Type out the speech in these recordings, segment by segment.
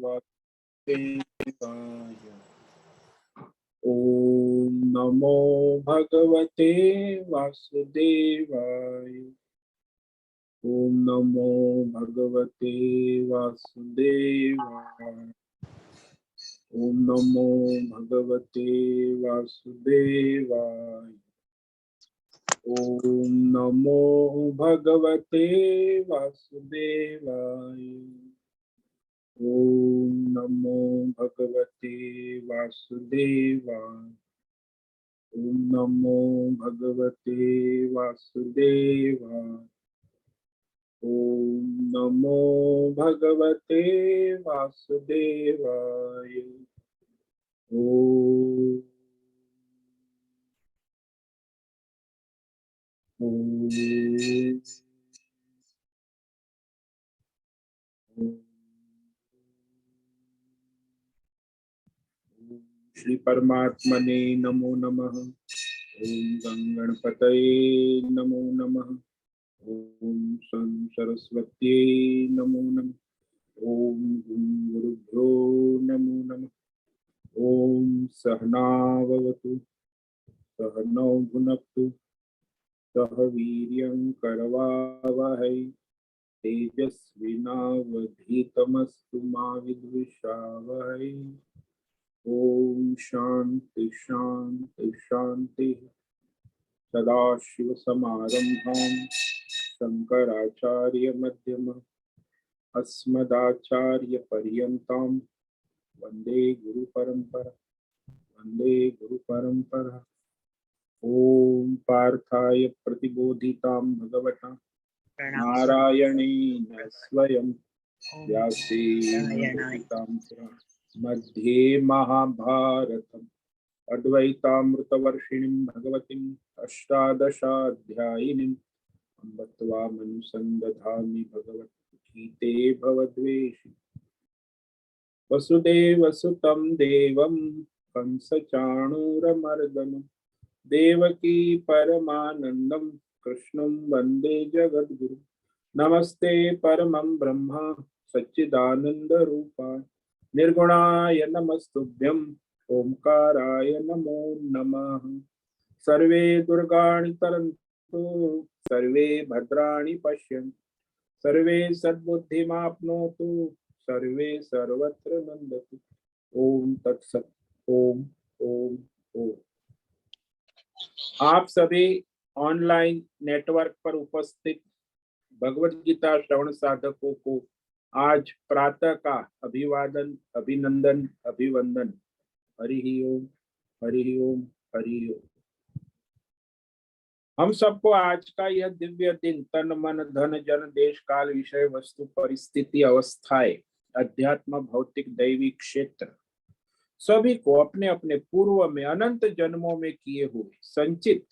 वासुदेवाय। ओम नमो भगवते वासुदेवाय। ओम नमो भगवते वासुदेवाय। ओम नमो भगवते वासुदेवाय। ओम नमो भगवते वासुदेवाय। ओम नमो भगवते वासुदेवाय। ओम नमो भगवते वासुदेवाय। ओम नमो भगवते वासुदेवाय। ओम श्री परमात्मने नमो नमः। ओम गणपतये नमो नमः। ओम सं सरस्वत्यै नमो नमः। ओम गुरुभ्यो नमो नमः। ओम सहनाववतु सहनौ भुनक्तु सह वीर्यं करवावहै तेजस्विनावधीतमस्तु मा विद्विषावहै। ओम शांति शांति शांति। सदाशिवसमारम्भां शंकराचार्यमध्यमाम् अस्मदाचार्यपर्यन्तां वन्दे गुरुपरम्परा। वन्दे गुरुपरम्परा। ओम पार्थाय प्रतिबोधितां भगवता नारायणेन स्वयं व्यासेन ग्रथितां मध्ये महाभारतम् अद्वैतामृतवर्षिणीं भगवतीम् अष्टादशाध्यायिनीं अम्ब त्वामनुसन्दधामि भगवद्गीते भवद्वेषि। वसुदेवसुतं देवं कंसचाणूरमर्दनं देवकी परमानन्दं कृष्णं वन्दे जगद्गुरुं। नमस्ते परमं ब्रह्म सच्चिदानन्दरूपाय निर्गुणाय नमस्तुभ्यं ओंकाराय नमो नमः। सर्वे दुर्गाणि तरन्तु सर्वे भद्राणि पश्यन्तु सर्वे सद्बुद्धिमाप्नोतु सर्वे सर्वत्र नन्दतु। ओम तत्सत्। ओम ओम ओम। आप सभी ऑनलाइन नेटवर्क पर उपस्थित भगवत गीता श्रवण साधकों को आज प्रातः का अभिवादन अभिनंदन अभिवंदन। हरि ओम हरि ओम हरि ओम। हम सबको आज का यह दिव्य दिन तन मन धन जन देश काल विषय वस्तु परिस्थिति अवस्थाएं अध्यात्म भौतिक दैवी क्षेत्र सभी को अपने अपने पूर्व में अनंत जन्मों में किए हुए संचित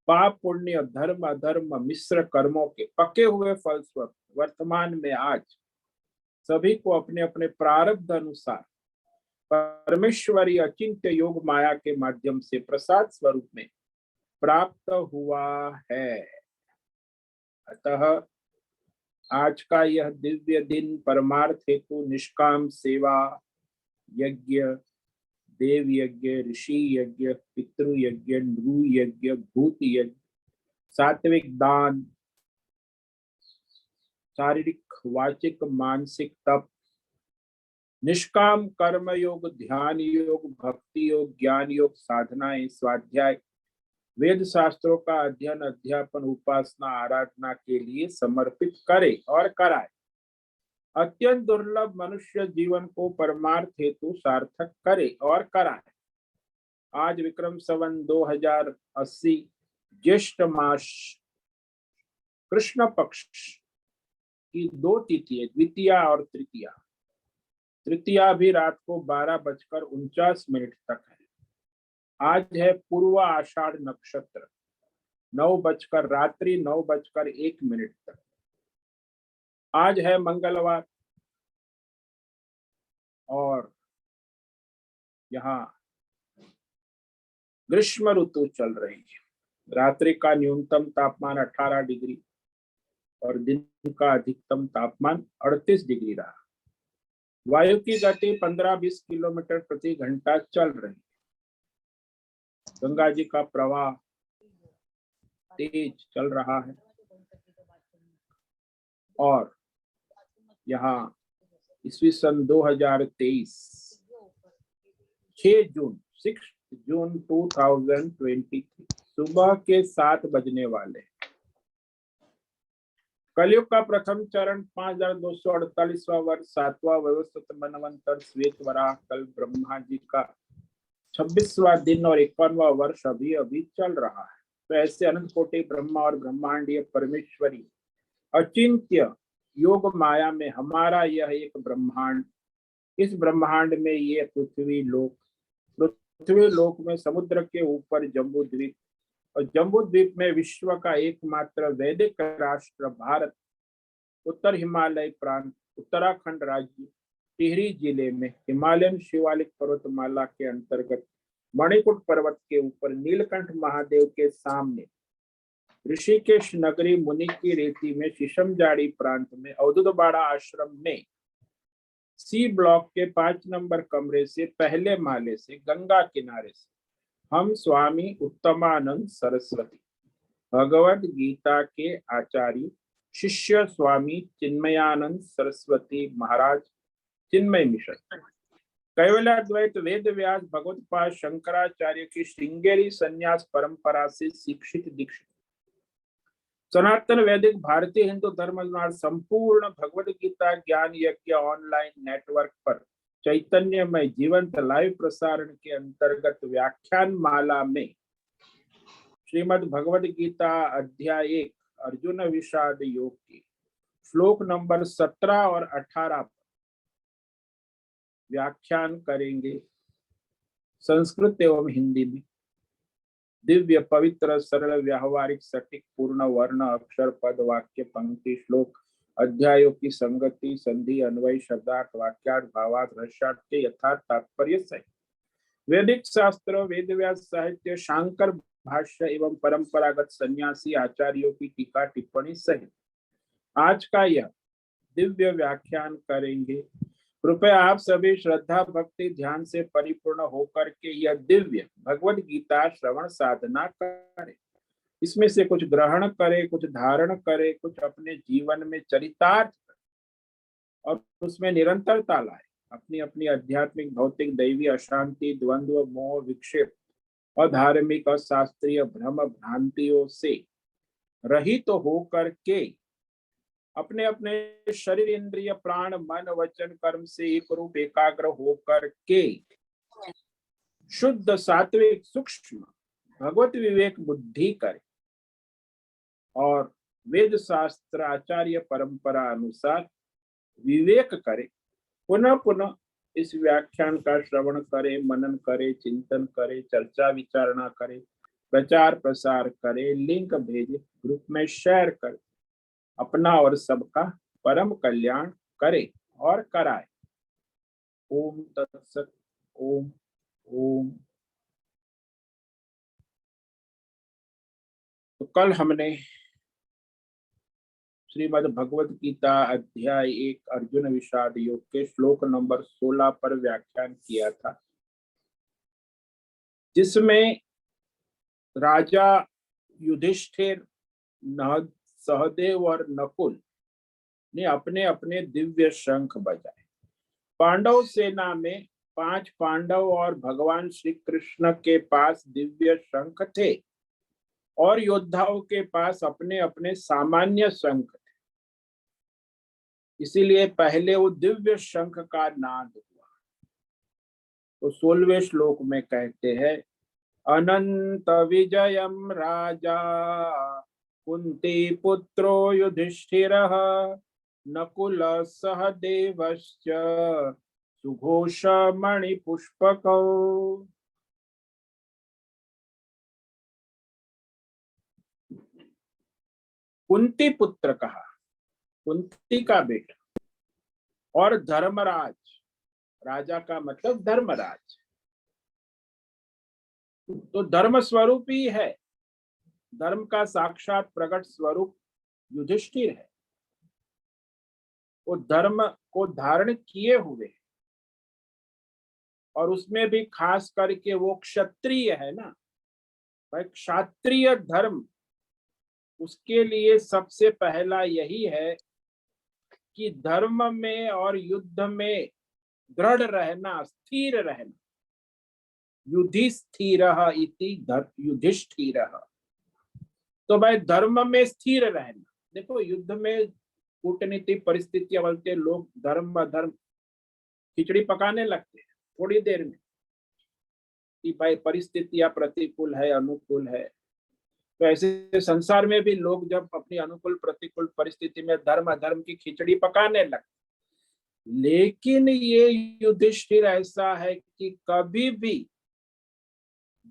पाप पुण्य धर्म अधर्म मिश्र कर्मों के पके हुए फलस्वरूप वर्तमान में आज सभी को अपने अपने प्रारब्ध अनुसार परमेश्वरी अचिंत्य योग माया के माध्यम से प्रसाद स्वरूप में प्राप्त हुआ है। अतः आज का यह दिव्य दिन परमार्थ हेतु निष्काम सेवा यज्ञ देव यज्ञ ऋषि यज्ञ पितृ यज्ञ नृ यज्ञ भूत यज्ञ सात्विक दान शारीरिक वाचिक मानसिक तप निष्काम कर्म योग ध्यान योग भक्ति योग ज्ञान योग साधनाएं स्वाध्याय वेद शास्त्रों का अध्ययन अध्यापन उपासना आराधना के लिए समर्पित करे और कराए। अत्यंत दुर्लभ मनुष्य जीवन को परमार्थ हेतु सार्थक करे और कराए। आज विक्रम संवत 2080 ज्येष्ठ मास कृष्ण पक्ष की 2 तिथियां द्वितीया और तृतीया। तृतीया भी रात को 12:49 तक है। आज है पूर्व आषाढ़ नक्षत्र 9:01 तक। आज है मंगलवार और यहाँ ग्रीष्म ऋतु चल रही है। रात्रि का न्यूनतम तापमान 18 डिग्री और दिन का अधिकतम तापमान 38 डिग्री रहा। वायु की गति 15-20 किलोमीटर प्रति घंटा चल रही। गंगा जी का प्रवाह तेज चल रहा है और यहाँ ईस्वी सन 2023 6 जून 2023 सुबह के 7 बजने वाले। कलयुग का प्रथम चरण 5248वां वर्ष 7वां व्यवस्थित मनवंतर श्वेत वराह कल ब्रह्मा जी का 26वां दिन और 51वां वर्ष अभी अभी चल रहा है। तो ऐसे अनंत कोटि ब्रह्मा और ब्रह्मांडीय परमेश्वरी अचिंत्य योग माया में हमारा यह एक ब्रह्मांड, इस ब्रह्मांड में ये पृथ्वी लोक में समुद्र के ऊपर जम्बू द्वीप और जम्बू द्वीप में विश्व का एकमात्र वैदिक राष्ट्र भारत, उत्तर हिमालय प्रांत उत्तराखंड राज्य टिहरी जिले में हिमालयन शिवालिक पर्वतमाला के अंतर्गत मणिकूट पर्वत के ऊपर नीलकंठ महादेव के सामने ऋषिकेश नगरी मुनि की रेती में शीशमजाड़ी प्रांत में अवधूतबाड़ा आश्रम में सी ब्लॉक के 5 नंबर कमरे से पहले माले से गंगा किनारे से हम स्वामी उत्तमानंद सरस्वती भगवद गीता के आचार्य शिष्य स्वामी चिन्मयानंद सरस्वती महाराज चिन्मय मिशन कैवल्याद्वैत वेद व्यास भगवत्पाद शंकराचार्य की श्रृंगेरी संन्यास परंपरा से शिक्षित दीक्षित सनातन वैदिक भारतीय हिंदू धर्म संपूर्ण भगवद गीता ज्ञान यज्ञ ऑनलाइन नेटवर्क पर चैतन्यमय जीवंत लाइव प्रसारण के अंतर्गत व्याख्यान माला में श्रीमद् भगवद गीता अध्याय 1 अर्जुन विषाद योग की श्लोक नंबर 17 और 18 पर व्याख्यान करेंगे संस्कृत एवं हिंदी में। दिव्य पवित्र सरल व्यावहारिक सटीक पूर्ण वर्ण अक्षर पद वाक्य पंक्ति श्लोक अध्यायों की संगति संधि अन्वय शब्दार्थ वाक्यार्थ भावार्थ रसार्थ के यथार्थ तात्पर्य सहित वैदिक शास्त्र वेद व्यास साहित्य शांकर भाष्य एवं परंपरागत सन्यासी आचार्यों की टीका टिप्पणी सहित आज का यह दिव्य व्याख्यान करेंगे। कृपया आप सभी श्रद्धा भक्ति ध्यान से परिपूर्ण होकर के यह दिव्य भगवद गीता श्रवण साधना करें। इसमें से कुछ ग्रहण करे, कुछ धारण करे, कुछ अपने जीवन में चरितार्थ और उसमें निरंतरता लाए। अपनी अपनी आध्यात्मिक भौतिक दैवी अशांति द्वंद्व मोह विक्षेप और धार्मिक और शास्त्रीय भ्रम भ्रांतियों से रहित तो होकर के अपने अपने शरीर इंद्रिय प्राण मन वचन कर्म से एक रूप एकाग्र होकर के शुद्ध सात्विक सूक्ष्म भगवत विवेक बुद्धि करे और वेद शास्त्र आचार्य परंपरा अनुसार विवेक करे। पुनः पुनः इस व्याख्यान का श्रवण करे, मनन करे, चिंतन करे, चर्चा विचारणा करे, प्रचार प्रसार करे, लिंक भेजे, ग्रुप में शेयर करे, अपना और सबका परम कल्याण करे और कराए। ओम तत्सत। ओम ओम। तो कल हमने श्रीमद् भगवद गीता अध्याय 1 अर्जुन विषाद योग के श्लोक नंबर 16 पर व्याख्यान किया था, जिसमें राजा युधिष्ठिर सहदेव और नकुल ने अपने अपने दिव्य शंख बजाए। पांडव सेना में 5 पांडव और भगवान श्री कृष्ण के पास दिव्य शंख थे और योद्धाओं के पास अपने अपने सामान्य शंख थे। इसीलिए पहले वो दिव्य शंख का नाद हुआ। तो 16वें श्लोक में कहते हैं अनंत विजयम राजा कुंती पुत्रो युधिष्ठिरः नकुल सहदेवश्च सुघोष मणिपुष्पकौ। कुंती पुत्र कहा, कुंती का बेटा, और धर्मराज, राजा का मतलब धर्मराज, तो धर्म स्वरूप ही है, धर्म का साक्षात प्रकट स्वरूप युधिष्ठिर है। वो धर्म को धारण किए हुए और उसमें भी खास करके वो क्षत्रिय है ना भाई, क्षत्रिय धर्म, उसके लिए सबसे पहला यही है कि धर्म में और युद्ध में दृढ़ रहना, स्थिर रहना। युधिष्ठिर इति युधिष्ठिर, तो भाई धर्म में स्थिर रहना। देखो युद्ध में कूटनीतिक परिस्थितियां बोलते, लोग धर्म अधर्म खिचड़ी पकाने लगते हैं थोड़ी देर में कि भाई परिस्थितियां प्रतिकूल है अनुकूल है। तो ऐसे संसार में भी लोग जब अपनी अनुकूल प्रतिकूल परिस्थिति में धर्म अधर्म की खिचड़ी पकाने लगते, लेकिन ये युधिष्ठिर ऐसा है कि कभी भी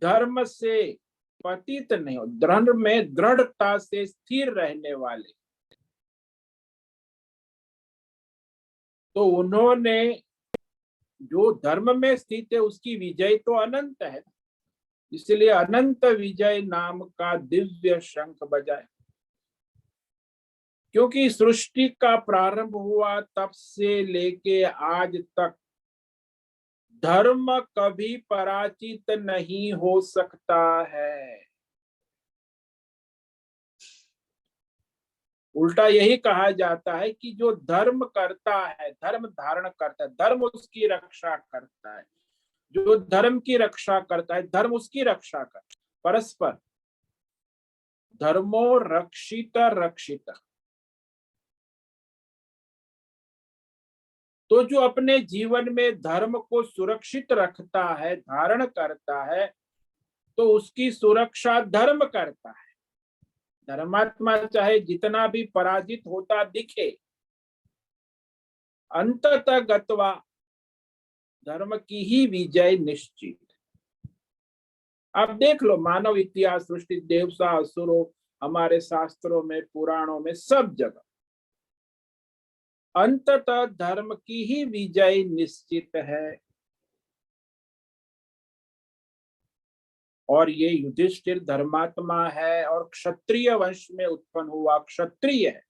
धर्म से पतित नहीं हो, धर्म में दृढ़ता से स्थिर रहने वाले। तो उन्होंने जो धर्म में स्थित है उसकी विजय तो अनंत है, इसलिए अनंत विजय नाम का दिव्य शंख बजाए। क्योंकि सृष्टि का प्रारंभ हुआ तब से लेके आज तक धर्म कभी पराजित नहीं हो सकता है। उल्टा यही कहा जाता है कि जो धर्म करता है, धर्म धारण करता है, धर्म उसकी रक्षा करता है। जो धर्म की रक्षा करता है, धर्म उसकी रक्षा करता है। परस्पर धर्मो रक्षित रक्षित। तो जो अपने जीवन में धर्म को सुरक्षित रखता है, धारण करता है, तो उसकी सुरक्षा धर्म करता है। धर्मात्मा चाहे जितना भी पराजित होता दिखे, अंततः गत्वा धर्म की ही विजय निश्चित। आप देख लो मानव इतिहास, सृष्टि, देवता, असुरों, हमारे शास्त्रों में, पुराणों में, सब जगह अंततः धर्म की ही विजय निश्चित है। और ये युधिष्ठिर धर्मात्मा है और क्षत्रिय वंश में उत्पन्न हुआ क्षत्रिय है,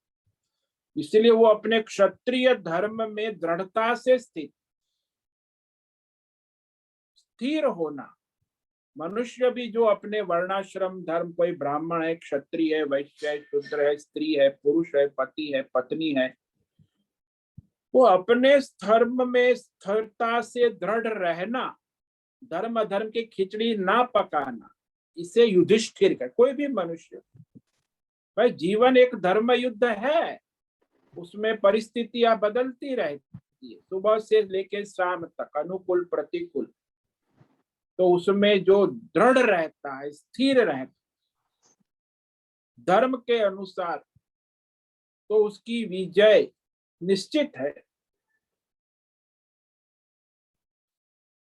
इसलिए वो अपने क्षत्रिय धर्म में दृढ़ता से स्थिर होना। मनुष्य भी जो अपने वर्णाश्रम धर्म, कोई ब्राह्मण है, क्षत्रिय है, वैश्य है, शूद्र है, स्त्री है, पुरुष है, पति है, पत्नी है, वो अपने धर्म में स्थिरता से दृढ़ रहना, धर्म अधर्म की खिचड़ी ना पकाना, इसे युधिष्ठिर का। कोई भी मनुष्य, भाई जीवन एक धर्म युद्ध है, उसमें परिस्थितियां बदलती रहती है, सुबह से लेकर शाम तक, अनुकूल प्रतिकूल। तो उसमें जो दृढ़ रहता है, स्थिर रहता धर्म के अनुसार, तो उसकी विजय निश्चित है।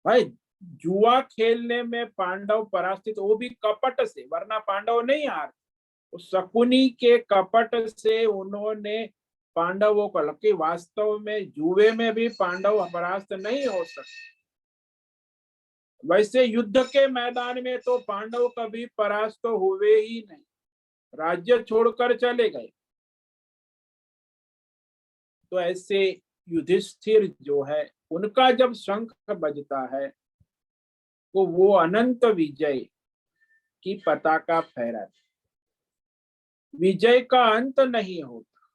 भाई जुआ खेलने में पांडव पराजित, वो भी कपट से, वरना पांडव नहीं हार। उस शकुनी के कपट से उन्होंने पांडवों को, लकी वास्तव में जुए में भी पांडव परास्त नहीं हो सकते। वैसे युद्ध के मैदान में तो पांडव कभी परास्त हुए ही नहीं, राज्य छोड़कर चले गए। तो ऐसे युधिष्ठिर जो है, उनका जब शंख बजता है तो वो अनंत विजय की पताका फहराते। विजय का अंत नहीं होता।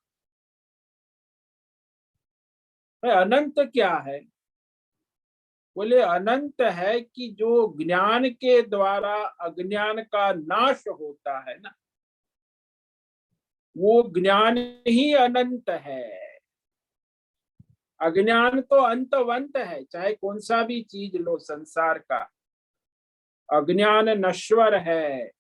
अनंत क्या है? बोले अनंत है कि जो ज्ञान के द्वारा अज्ञान का नाश होता है ना, वो ज्ञान ही अनंत है। अज्ञान तो अंतवंत है, चाहे कौन सा भी चीज लो संसार का, अज्ञान नश्वर है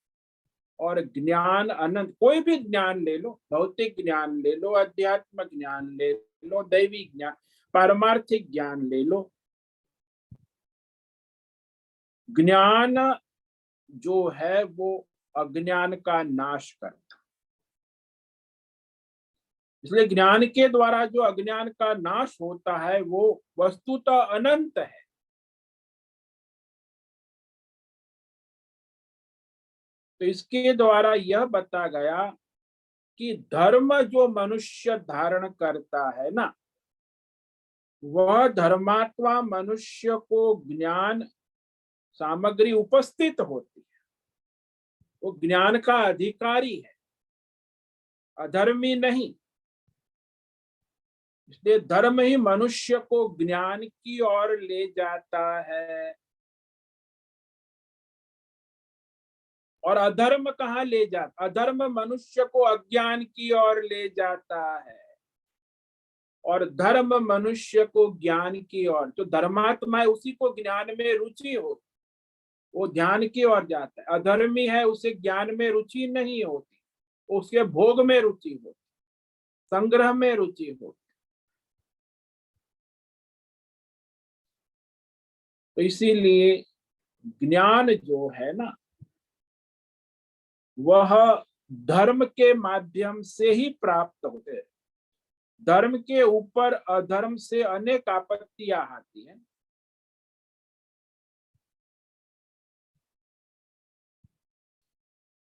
और ज्ञान अनंत। कोई भी ज्ञान ले लो, भौतिक ज्ञान ले लो, अध्यात्म ज्ञान ले लो, दैवी ज्ञान, पारमार्थिक ज्ञान ले लो, ज्ञान जो है वो अज्ञान का नाश करता। इसलिए ज्ञान के द्वारा जो अज्ञान का नाश होता है वो वस्तुतः अनंत है। तो इसके द्वारा यह बता गया कि धर्म जो मनुष्य धारण करता है ना, वह धर्मात्मा मनुष्य को ज्ञान सामग्री उपस्थित होती है, वो ज्ञान का अधिकारी है, अधर्मी नहीं। इसलिए धर्म ही मनुष्य को ज्ञान की ओर ले जाता है। और अधर्म कहाँ ले जाता? अधर्म मनुष्य को अज्ञान की ओर ले जाता है, और धर्म मनुष्य को ज्ञान की ओर। जो धर्मात्मा है उसी को ज्ञान में रुचि हो, वो ध्यान की ओर जाता है। अधर्मी है, उसे ज्ञान में रुचि नहीं होती, उसके भोग में रुचि होती, संग्रह में रुचि होती। तो इसीलिए ज्ञान जो है ना, वह धर्म के माध्यम से ही प्राप्त होते हैं। धर्म के ऊपर अधर्म से अनेक आपत्तियां आती हैं।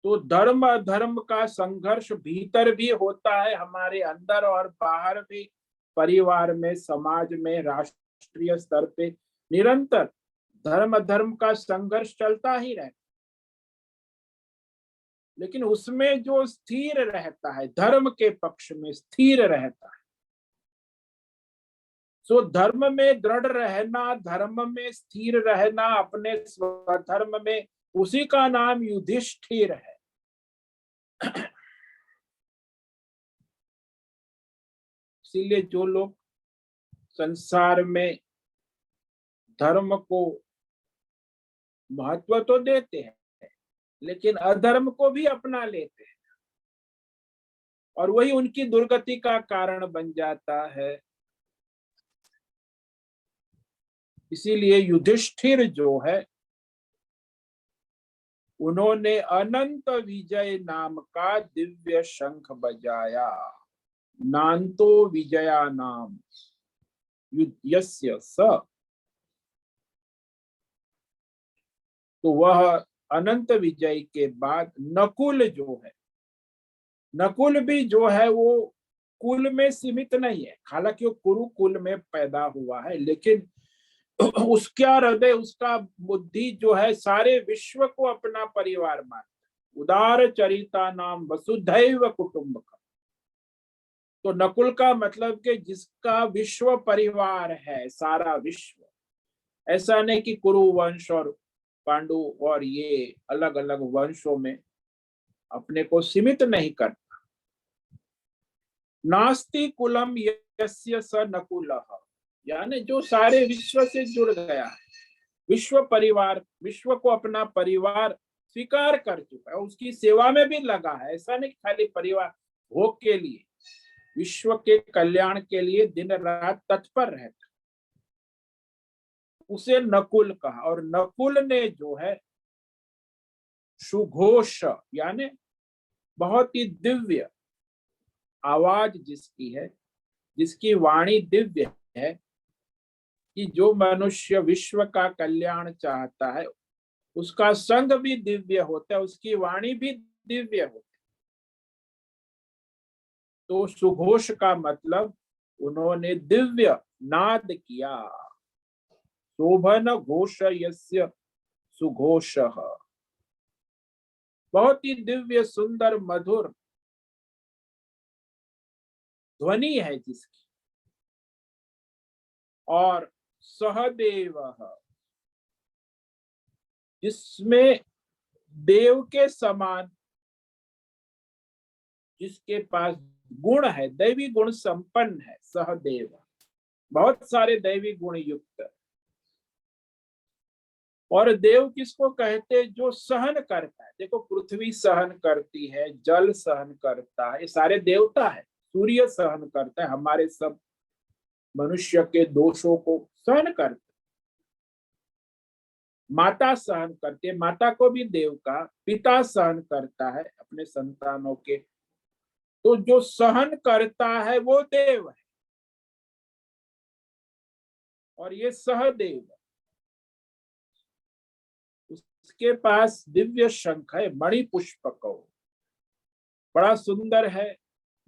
तो धर्म अधर्म का संघर्ष भीतर भी होता है, हमारे अंदर और बाहर भी, परिवार में, समाज में, राष्ट्रीय स्तर पे निरंतर धर्म अधर्म का संघर्ष चलता ही रहता। लेकिन उसमें जो स्थिर रहता है, धर्म के पक्ष में स्थिर रहता है, सो धर्म में दृढ़ रहना, धर्म में स्थिर रहना, अपने स्वधर्म में, उसी का नाम युधिष्ठिर है। इसीलिए जो लोग संसार में धर्म को महत्व तो देते हैं, लेकिन अधर्म को भी अपना लेते हैं, और वही उनकी दुर्गति का कारण बन जाता है। इसीलिए युधिष्ठिर जो है, उन्होंने अनंत विजय नाम का दिव्य शंख बजाया। नान्तो विजया नाम यस्य स। तो वह अनंत विजय के बाद नकुल जो है, नकुल भी जो है वो कुल में सीमित नहीं है, हालांकि वो कुरुकुल में पैदा हुआ है, लेकिन उसका हृदय, उसका बुद्धि जो है, सारे विश्व को अपना परिवार मानता। उदार चरिता नाम वसुधैव कुटुंबकम। तो नकुल का मतलब कि जिसका विश्व परिवार है, सारा विश्व। ऐसा नहीं कि कुरु वंश और पांडु और ये अलग अलग वंशों में अपने को सीमित नहीं करता। नास्ति कुलम यस्य स नकुलः, यानी जो सारे विश्व से जुड़ गया है, विश्व परिवार, विश्व को अपना परिवार स्वीकार कर चुका है, उसकी सेवा में भी लगा है। ऐसा नहीं खाली परिवार भोग के लिए, विश्व के कल्याण के लिए दिन रात तत्पर रहता, उसे नकुल कहा। और नकुल ने जो है सुघोष, यानी बहुत ही दिव्य आवाज जिसकी है, जिसकी वाणी दिव्य है, कि जो मनुष्य विश्व का कल्याण चाहता है उसका संग भी दिव्य होता है, उसकी वाणी भी दिव्य होती है। तो सुघोष का मतलब उन्होंने दिव्य नाद किया। शोभन घोष यस्य सुघोषः, बहुत ही दिव्य सुंदर मधुर ध्वनि है जिसकी। और सहदेवः, जिसमें देव के समान, जिसके पास गुण है, दैवी गुण संपन्न है सहदेव, बहुत सारे दैवी गुण युक्त। और देव किसको कहते? जो सहन करता है। देखो, पृथ्वी सहन करती है, जल सहन करता है, ये सारे देवता है। सूर्य सहन करता है, हमारे सब मनुष्य के दोषों को सहन करता है। माता सहन करती है, माता को भी देव का। पिता सहन करता है अपने संतानों के। तो जो सहन करता है वो देव है, और ये सहदेव है। उसके पास दिव्य शंख है, मणि पुष्पक, बड़ा सुंदर है,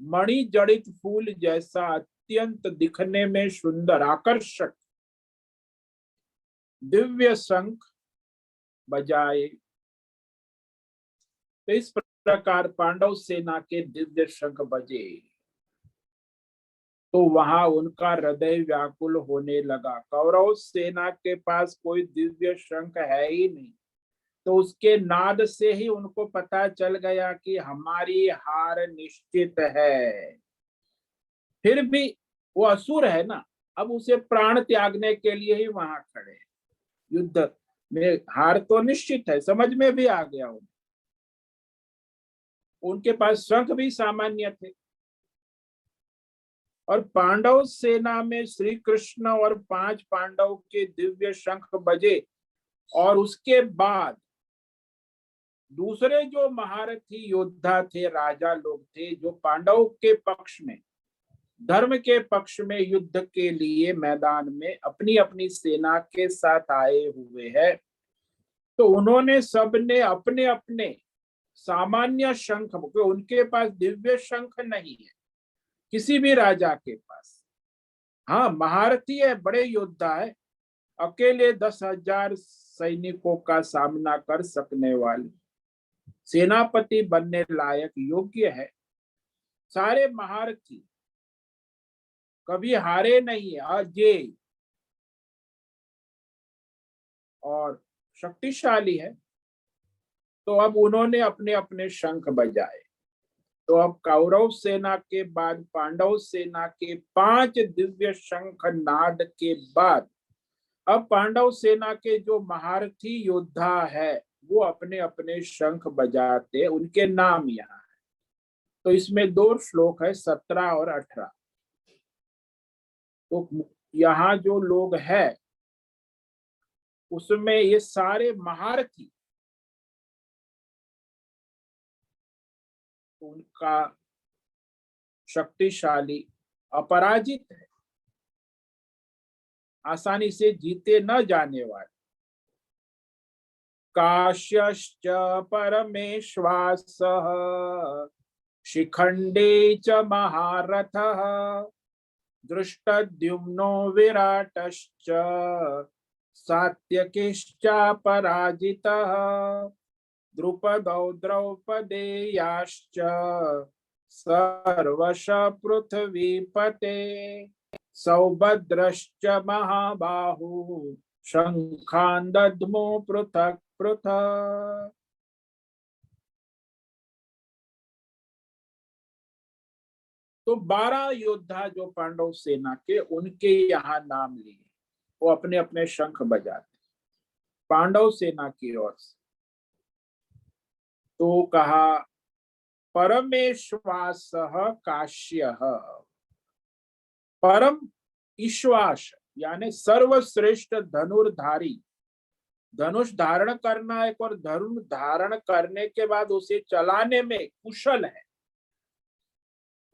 मणि जड़ित फूल जैसा अत्यंत दिखने में सुंदर आकर्षक दिव्य शंख बजाए। तो इस प्रकार पांडव सेना के दिव्य शंख बजे तो वहां उनका हृदय व्याकुल होने लगा। कौरव सेना के पास कोई दिव्य शंख है ही नहीं, तो उसके नाद से ही उनको पता चल गया कि हमारी हार निश्चित है। फिर भी वो असुर है ना, अब उसे प्राण त्यागने के लिए ही वहां खड़े हैं। युद्ध में हार तो निश्चित है, समझ में भी आ गया उन्हें। उनके पास शंख भी सामान्य थे और पांडव सेना में श्री कृष्ण और 5 पांडव के दिव्य शंख बजे। और उसके बाद दूसरे जो महारथी योद्धा थे, राजा लोग थे, जो पांडव के पक्ष में, धर्म के पक्ष में युद्ध के लिए मैदान में अपनी अपनी सेना के साथ आए हुए हैं, तो उन्होंने सबने अपने अपने सामान्य शंख, उनके पास दिव्य शंख नहीं है किसी भी राजा के पास। हाँ, महारथी है, बड़े योद्धा है, अकेले 10,000 सैनिकों का सामना कर सकने वाले, सेनापति बनने लायक योग्य है। सारे महारथी कभी हारे नहीं, अजय और शक्तिशाली है। तो अब उन्होंने अपने अपने शंख बजाए। तो अब कौरव सेना के बाद पांडव सेना के 5 दिव्य शंख नाद के बाद अब पांडव सेना के जो महारथी योद्धा है वो अपने अपने शंख बजाते, उनके नाम यहाँ है। तो इसमें 2 श्लोक है, 17 और 18। तो यहाँ जो लोग हैं उसमें ये सारे महारथी, उनका शक्तिशाली अपराजित है, आसानी से जीते न जाने वाले। काश्यश्च परमेश्वासः शिखंडे च महारथः दृष्टद्युम्नो विराटश्च सात्यकिश्चापराजितः द्रुपदौ द्रौपदेयाश्च सर्वश पृथ्वीपते सौभद्रश्च महाबाहु शंखान् दद्मो पृथक् पृथक्। तो 12 योद्धा जो पांडव सेना के, उनके यहाँ नाम लिए, वो अपने अपने शंख बजाते पांडव सेना की ओर से। तो कहा परमेश्वासः काश्यः, परम ईश्वास यानी सर्वश्रेष्ठ धनुर्धारी, धनुष धारण करना एक, और धनुष धारण करने के बाद उसे चलाने में कुशल है,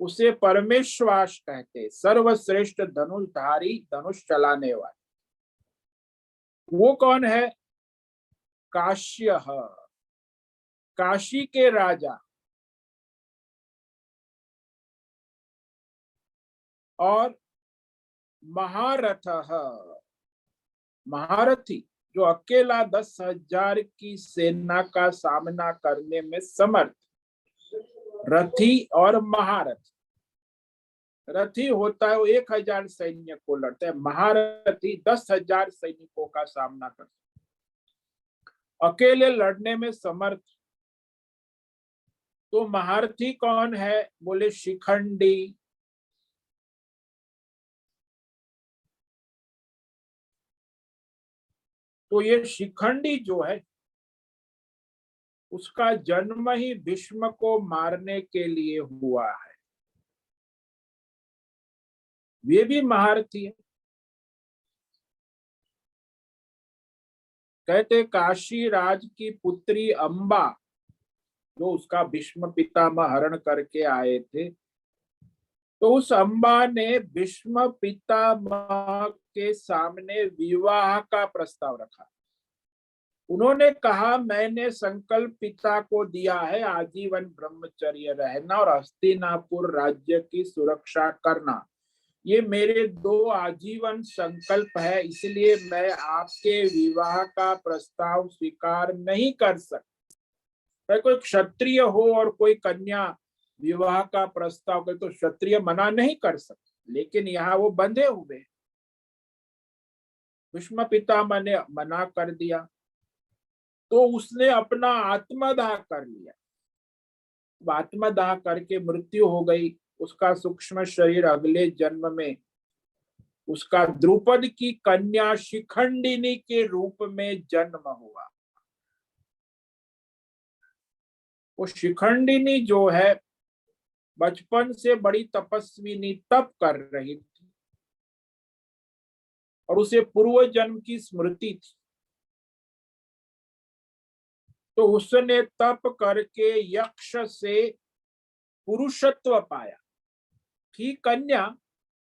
उसे परमेश्वास कहते। सर्वश्रेष्ठ धनुषधारी, धनुष चलाने वाले, वो कौन है? काश्य, काशी के राजा और महारथ, महारथी जो अकेला 10,000 की सेना का सामना करने में समर्थ, रथी और महारथी। रथी होता है वो 1,000 सैन्य को लड़ता है, महारथी 10,000 सैनिकों का सामना करता है, अकेले लड़ने में समर्थ। तो महारथी कौन है? बोले शिखंडी। तो ये शिखंडी जो है उसका जन्म ही भीष्म को मारने के लिए हुआ है, वे भी महारथी है। कहते काशी राज की पुत्री अंबा, जो उसका भीष्म पितामह हरण करके आए थे, तो उस अंबा ने भीष्म पितामह के सामने विवाह का प्रस्ताव रखा। उन्होंने कहा मैंने संकल्प पिता को दिया है आजीवन ब्रह्मचर्य रहना और हस्तिनापुर राज्य की सुरक्षा करना, ये मेरे दो आजीवन संकल्प है, इसलिए मैं आपके विवाह का प्रस्ताव स्वीकार नहीं कर सकता। कोई क्षत्रिय हो और कोई कन्या विवाह का प्रस्ताव करे तो क्षत्रिय मना नहीं कर सकते, लेकिन यहाँ वो बंधे हुए। भीष्म पितामह ने मना कर दिया तो उसने अपना आत्मदाह कर लिया। आत्मदाह करके मृत्यु हो गई। उसका सूक्ष्म शरीर अगले जन्म में उसका द्रुपद की कन्या शिखंडिनी के रूप में जन्म हुआ। वो शिखंडिनी जो है बचपन से बड़ी तपस्विनी तप कर रही थी और उसे पूर्व जन्म की स्मृति थी। तो उसने तप करके यक्ष से पुरुषत्व पाया, थी कन्या,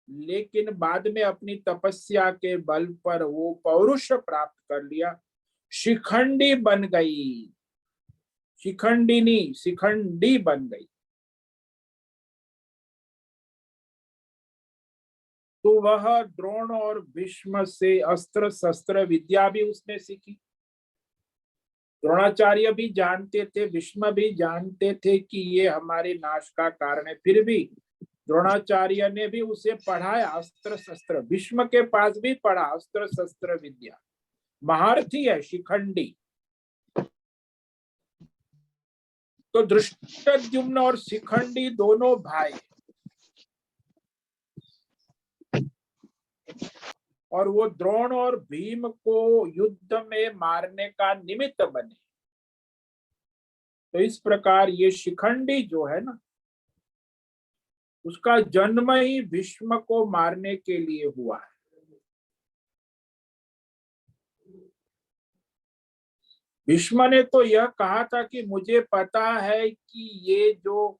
लेकिन बाद में अपनी तपस्या के बल पर वो पौरुष प्राप्त कर लिया, शिखंडी बन गई, शिखंडिनी शिखंडी बन गई। तो वह द्रोण और भीष्म से अस्त्र शस्त्र विद्या भी उसने सीखी। द्रोणाचार्य भी जानते थे, भीष्म भी जानते थे कि ये हमारे नाश का कारण है, फिर भी द्रोणाचार्य ने भी उसे पढ़ाया अस्त्र शस्त्र। भीष्म के पास भी पढ़ा अस्त्र शस्त्र विद्या, महारथी है शिखंडी। तो धृष्टद्युम्न और शिखंडी दोनों भाई, और वो द्रोण और भीम को युद्ध में मारने का निमित्त बने। तो इस प्रकार ये शिखंडी जो है ना, उसका जन्म ही भीष्म को मारने के लिए हुआ है। भीष्म ने तो यह कहा था कि मुझे पता है कि ये जो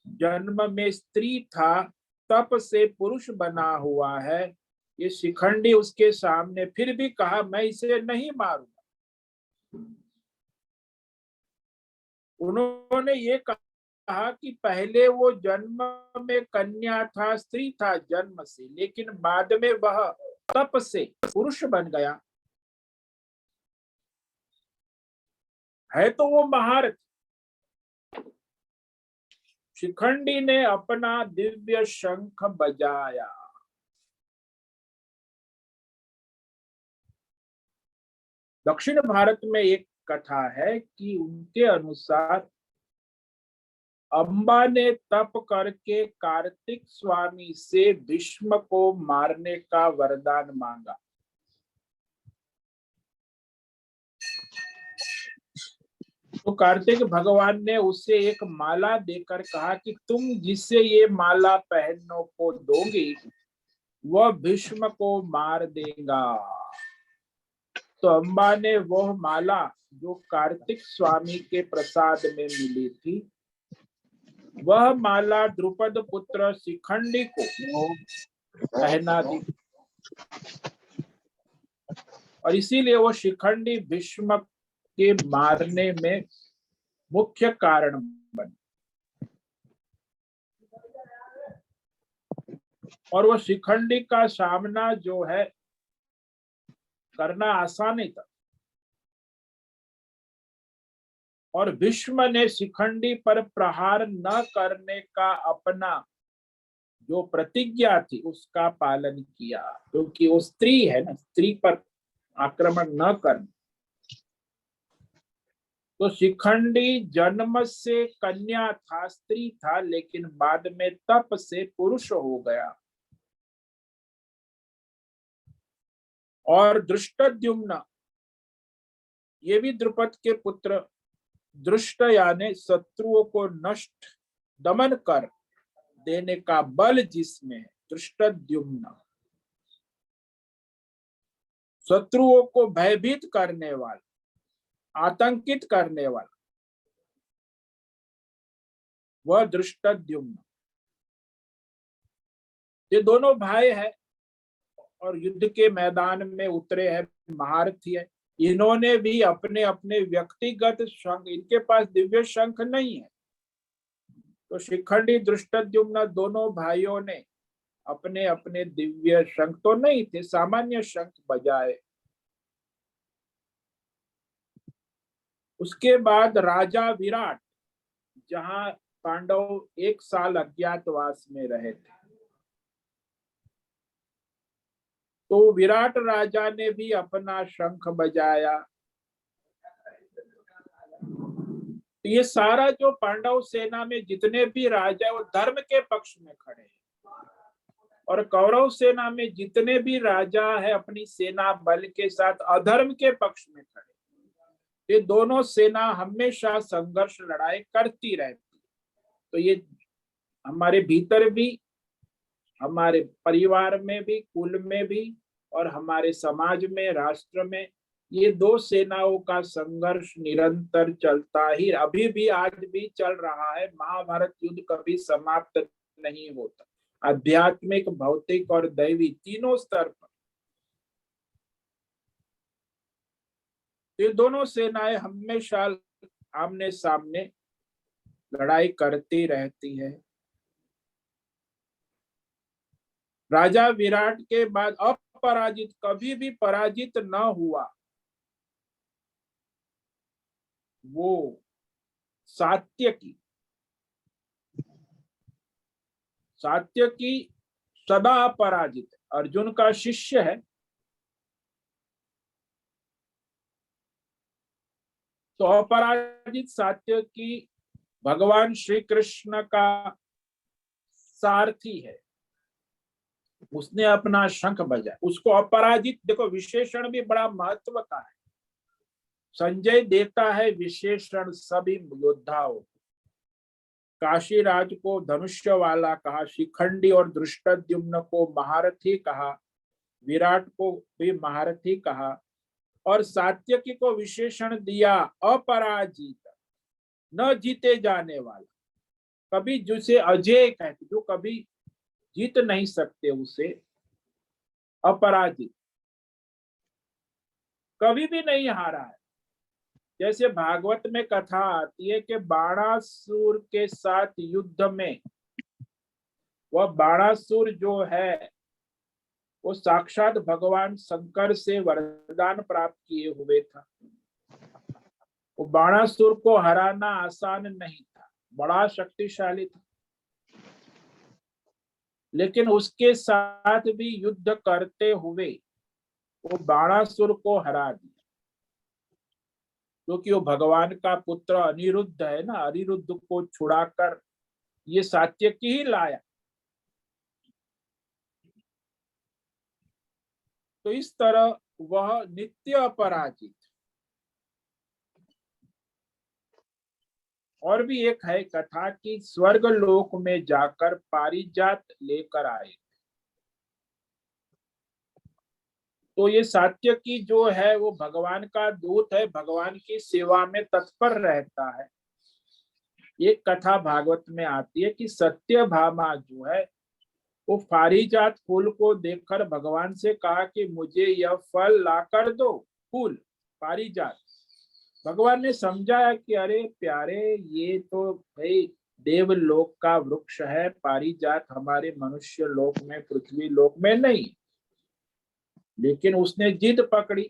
जन्म में स्त्री था तप से पुरुष बना हुआ है। ये शिखंडी उसके सामने फिर भी कहा मैं इसे नहीं मारूंगा। उन्होंने ये कहा कि पहले वो जन्म में कन्या था, स्त्री था जन्म से, लेकिन बाद में वह तप से पुरुष बन गया है, तो वो महारथ। शिखंडी ने अपना दिव्य शंख बजाया। दक्षिण भारत में एक कथा है कि उनके अनुसार अंबा ने तप करके कार्तिक स्वामी से भीष्म को मारने का वरदान मांगा। तो कार्तिक भगवान ने उसे एक माला देकर कहा कि तुम जिसे ये माला पहनने को दोगी वह भीष्म को मार देगा। तो अंबा ने वह माला जो कार्तिक स्वामी के प्रसाद में मिली थी, वह माला द्रुपद पुत्र शिखंडी को पहना दी, और इसीलिए वो शिखंडी भीष्म के मारने में मुख्य कारण बने। और वो शिखंडी का सामना जो है करना आसान नहीं था, और भीष्म ने शिखंडी पर प्रहार न करने का अपना जो प्रतिज्ञा थी उसका पालन किया, क्योंकि वो स्त्री है ना, स्त्री पर आक्रमण न करना। तो शिखंडी जन्म से कन्या था, स्त्री था, लेकिन बाद में तप से पुरुष हो गया। और धृष्टद्युम्न ये भी द्रुपद के पुत्र, दृष्ट यानी शत्रुओं को नष्ट दमन कर देने का बल जिसमें है, धृष्टद्युम्न शत्रुओं को भयभीत करने वाला, आतंकित करने वाला, वह धृष्टद्युम्न। ये दोनों भाई है और युद्ध के मैदान में उतरे हैं, महारथी है। इन्होंने भी अपने अपने व्यक्तिगत शंख, इनके पास दिव्य शंख नहीं है, तो शिखंडी धृष्टद्युम्न दोनों भाइयों ने अपने अपने दिव्य शंख तो नहीं थे, सामान्य शंख बजाए। उसके बाद राजा विराट, जहां पांडव 1 साल अज्ञातवास में रहे थे, तो विराट राजा ने भी अपना शंख बजाया। ये सारा जो पांडव सेना में जितने भी राजा है वो धर्म के पक्ष में खड़े हैं, और कौरव सेना में जितने भी राजा है अपनी सेना बल के साथ अधर्म के पक्ष में खड़े। ये दोनों सेना हमेशा संघर्ष लड़ाई करती रहती। तो ये हमारे भीतर भी, हमारे परिवार में भी, कुल में भी, और हमारे समाज में, राष्ट्र में, ये दो सेनाओं का संघर्ष निरंतर चलता ही अभी भी आज भी चल रहा है। महाभारत युद्ध कभी समाप्त नहीं होता, आध्यात्मिक, भौतिक और दैवी तीनों स्तर पर। ये दोनों सेनाएं हमेशा आमने सामने लड़ाई करती रहती है। राजा विराट के बाद अपराजित, कभी भी पराजित न हुआ, वो सात्यकी। सात्यकी सदा अपराजित, अर्जुन का शिष्य है। तो अपराजित सात्यकी भगवान श्री कृष्ण का सारथी है। उसने अपना शंख बजाया, उसको अपराजित, देखो विशेषण भी बड़ा महत्व का है। संजय देता है विशेषण सभी योद्धाओं। काशीराज को धनुष्य वाला कहा, शिखंडी और धृष्टद्युम्न को महारथी कहा, विराट को भी महारथी कहा, और सात्यकी को विशेषण दिया अपराजित, न जीते जाने वाला। कभी जिसे अजय कहते, जो कभी जीत नहीं सकते, उसे अपराजित, कभी भी नहीं हारा है। जैसे भागवत में कथा आती है कि बाणासुर के साथ युद्ध में, वह बाणासुर जो है वो साक्षात भगवान शंकर से वरदान प्राप्त किए हुए था। वो बाणासुर को हराना आसान नहीं था, बड़ा शक्तिशाली था, लेकिन उसके साथ भी युद्ध करते हुए वो बाणासुर को हरा दिया, क्योंकि वो भगवान का पुत्र अनिरुद्ध है ना। अनिरुद्ध को छुड़ाकर ये सात्यकी ही लाया। तो इस तरह वह नित्य अपराजित। और भी एक है कथा कि स्वर्ग लोक में जाकर पारिजात लेकर आए। तो ये सात्यकी जो है वो भगवान का दूत है, भगवान की सेवा में तत्पर रहता है। एक कथा भागवत में आती है कि सत्यभामा जो है वो पारिजात फूल को देखकर भगवान से कहा कि मुझे यह फल ला कर दो, फूल पारिजात। भगवान ने समझाया कि अरे प्यारे, ये तो भाई देवलोक का वृक्ष है, पारिजात हमारे मनुष्य लोक में, पृथ्वी लोक में नहीं। लेकिन उसने जिद पकड़ी।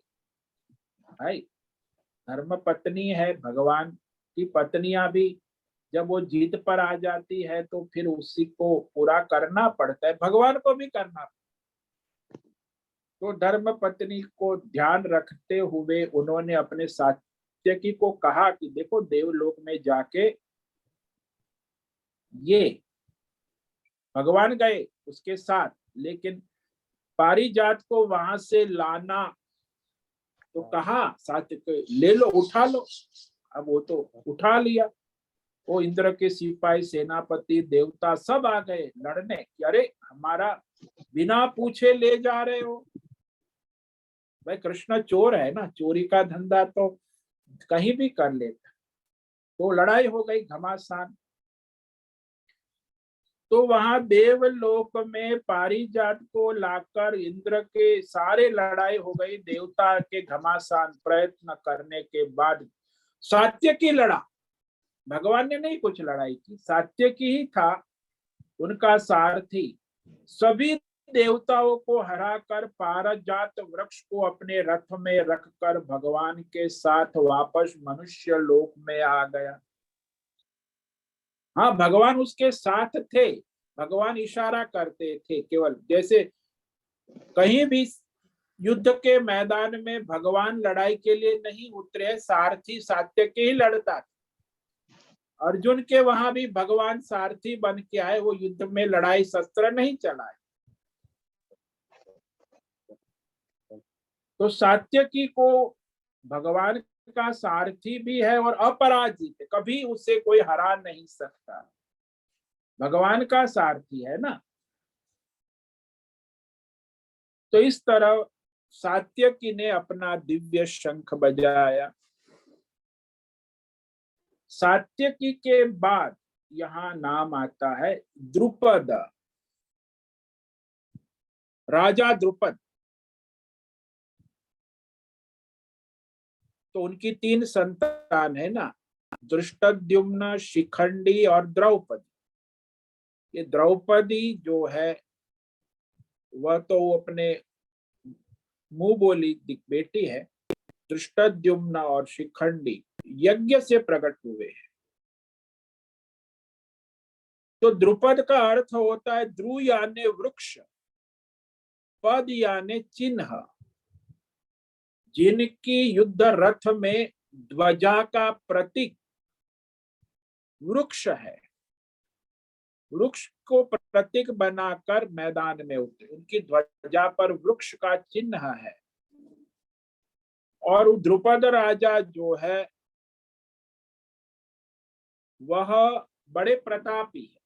भाई धर्म पत्नी है, भगवान की पत्नियां भी जब वो जिद पर आ जाती है तो फिर उसी को पूरा करना पड़ता है, भगवान को भी करना पड़ता है। तो धर्म पत्नी को ध्यान रखते हुए उन्होंने अपने सात्यकी को कहा कि देखो देवलोक में जाके, ये भगवान गए उसके साथ, लेकिन पारिजात को वहां से लाना। तो कहा सात्यकी ले लो, उठा लो। अब वो तो उठा लिया। वो इंद्र के सिपाही, सेनापति, देवता सब आ गए लड़ने कि अरे हमारा बिना पूछे ले जा रहे हो। भाई कृष्ण चोर है ना, चोरी का धंधा तो कहीं भी कर लेता। तो लड़ाई हो गई घमासान। तो वहां देवलोक में पारिजात को लाकर इंद्र के सारे लड़ाई हो गई। देवता के घमासान प्रयत्न करने के बाद सात्यकी लड़ा। भगवान ने नहीं कुछ लड़ाई की, सात्यकी ही था उनका सारथी। सभी देवताओं को हराकर पारिजात वृक्ष को अपने रथ में रखकर भगवान के साथ वापस मनुष्य लोक में आ गया। हाँ, भगवान उसके साथ थे, भगवान इशारा करते थे केवल। जैसे कहीं भी युद्ध के मैदान में भगवान लड़ाई के लिए नहीं उतरे, सारथी सात्य के ही लड़ता था। अर्जुन के वहां भी भगवान सारथी बन के आए, वो युद्ध में लड़ाई शस्त्र नहीं चलाए। तो सात्यकी को भगवान का सारथी भी है और अपराजित है, कभी उसे कोई हरा नहीं सकता, भगवान का सारथी है ना। तो इस तरह सात्यकी ने अपना दिव्य शंख बजाया। सात्यकी के बाद यहाँ नाम आता है द्रुपद, राजा द्रुपद। तो उनकी 3 संतान है ना, धृष्टद्युम्न, शिखंडी और द्रौपदी। ये द्रौपदी जो है वह तो अपने मुंह बोली बेटी है। धृष्टद्युम्न और शिखंडी यज्ञ से प्रकट हुए हैं। तो द्रुपद का अर्थ होता है ध्रुव यानी वृक्ष, पद यानी चिन्ह, जिनकी युद्ध रथ में ध्वजा का प्रतीक वृक्ष है। वृक्ष को प्रतीक बनाकर मैदान में उतरे, उनकी ध्वजा पर वृक्ष का चिन्ह है। और द्रुपद राजा जो है वह बड़े प्रतापी है,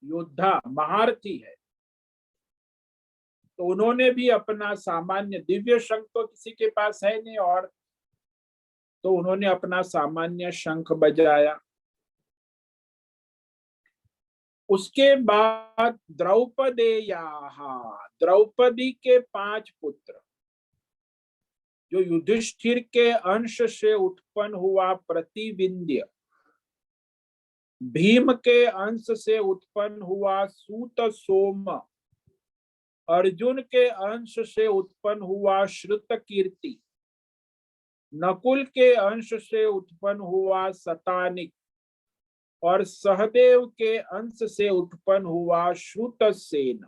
योद्धा, महारथी है। तो उन्होंने भी अपना सामान्य, दिव्य शंख तो किसी के पास है नहीं, और तो उन्होंने अपना सामान्य शंख बजाया। उसके बाद द्रौपदी के 5 पुत्र, जो युधिष्ठिर के अंश से उत्पन्न हुआ प्रतिविंध्य, भीम के अंश से उत्पन्न हुआ सूत सोम, अर्जुन के अंश से उत्पन्न हुआ श्रुतकीर्ति, नकुल के अंश से उत्पन्न हुआ शतानिक, और सहदेव के अंश से उत्पन्न हुआ श्रुतसेन।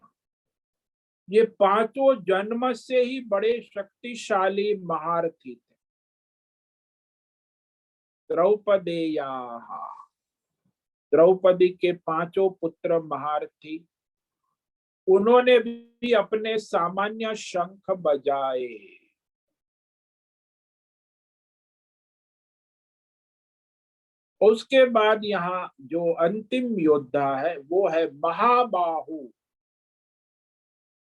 ये 5 जन्म से ही बड़े शक्तिशाली महारथी थे। द्रौपदी के 5 पुत्र महारथी, उन्होंने भी अपने सामान्य शंख बजाए। उसके बाद यहाँ जो अंतिम योद्धा है वो है महाबाहु।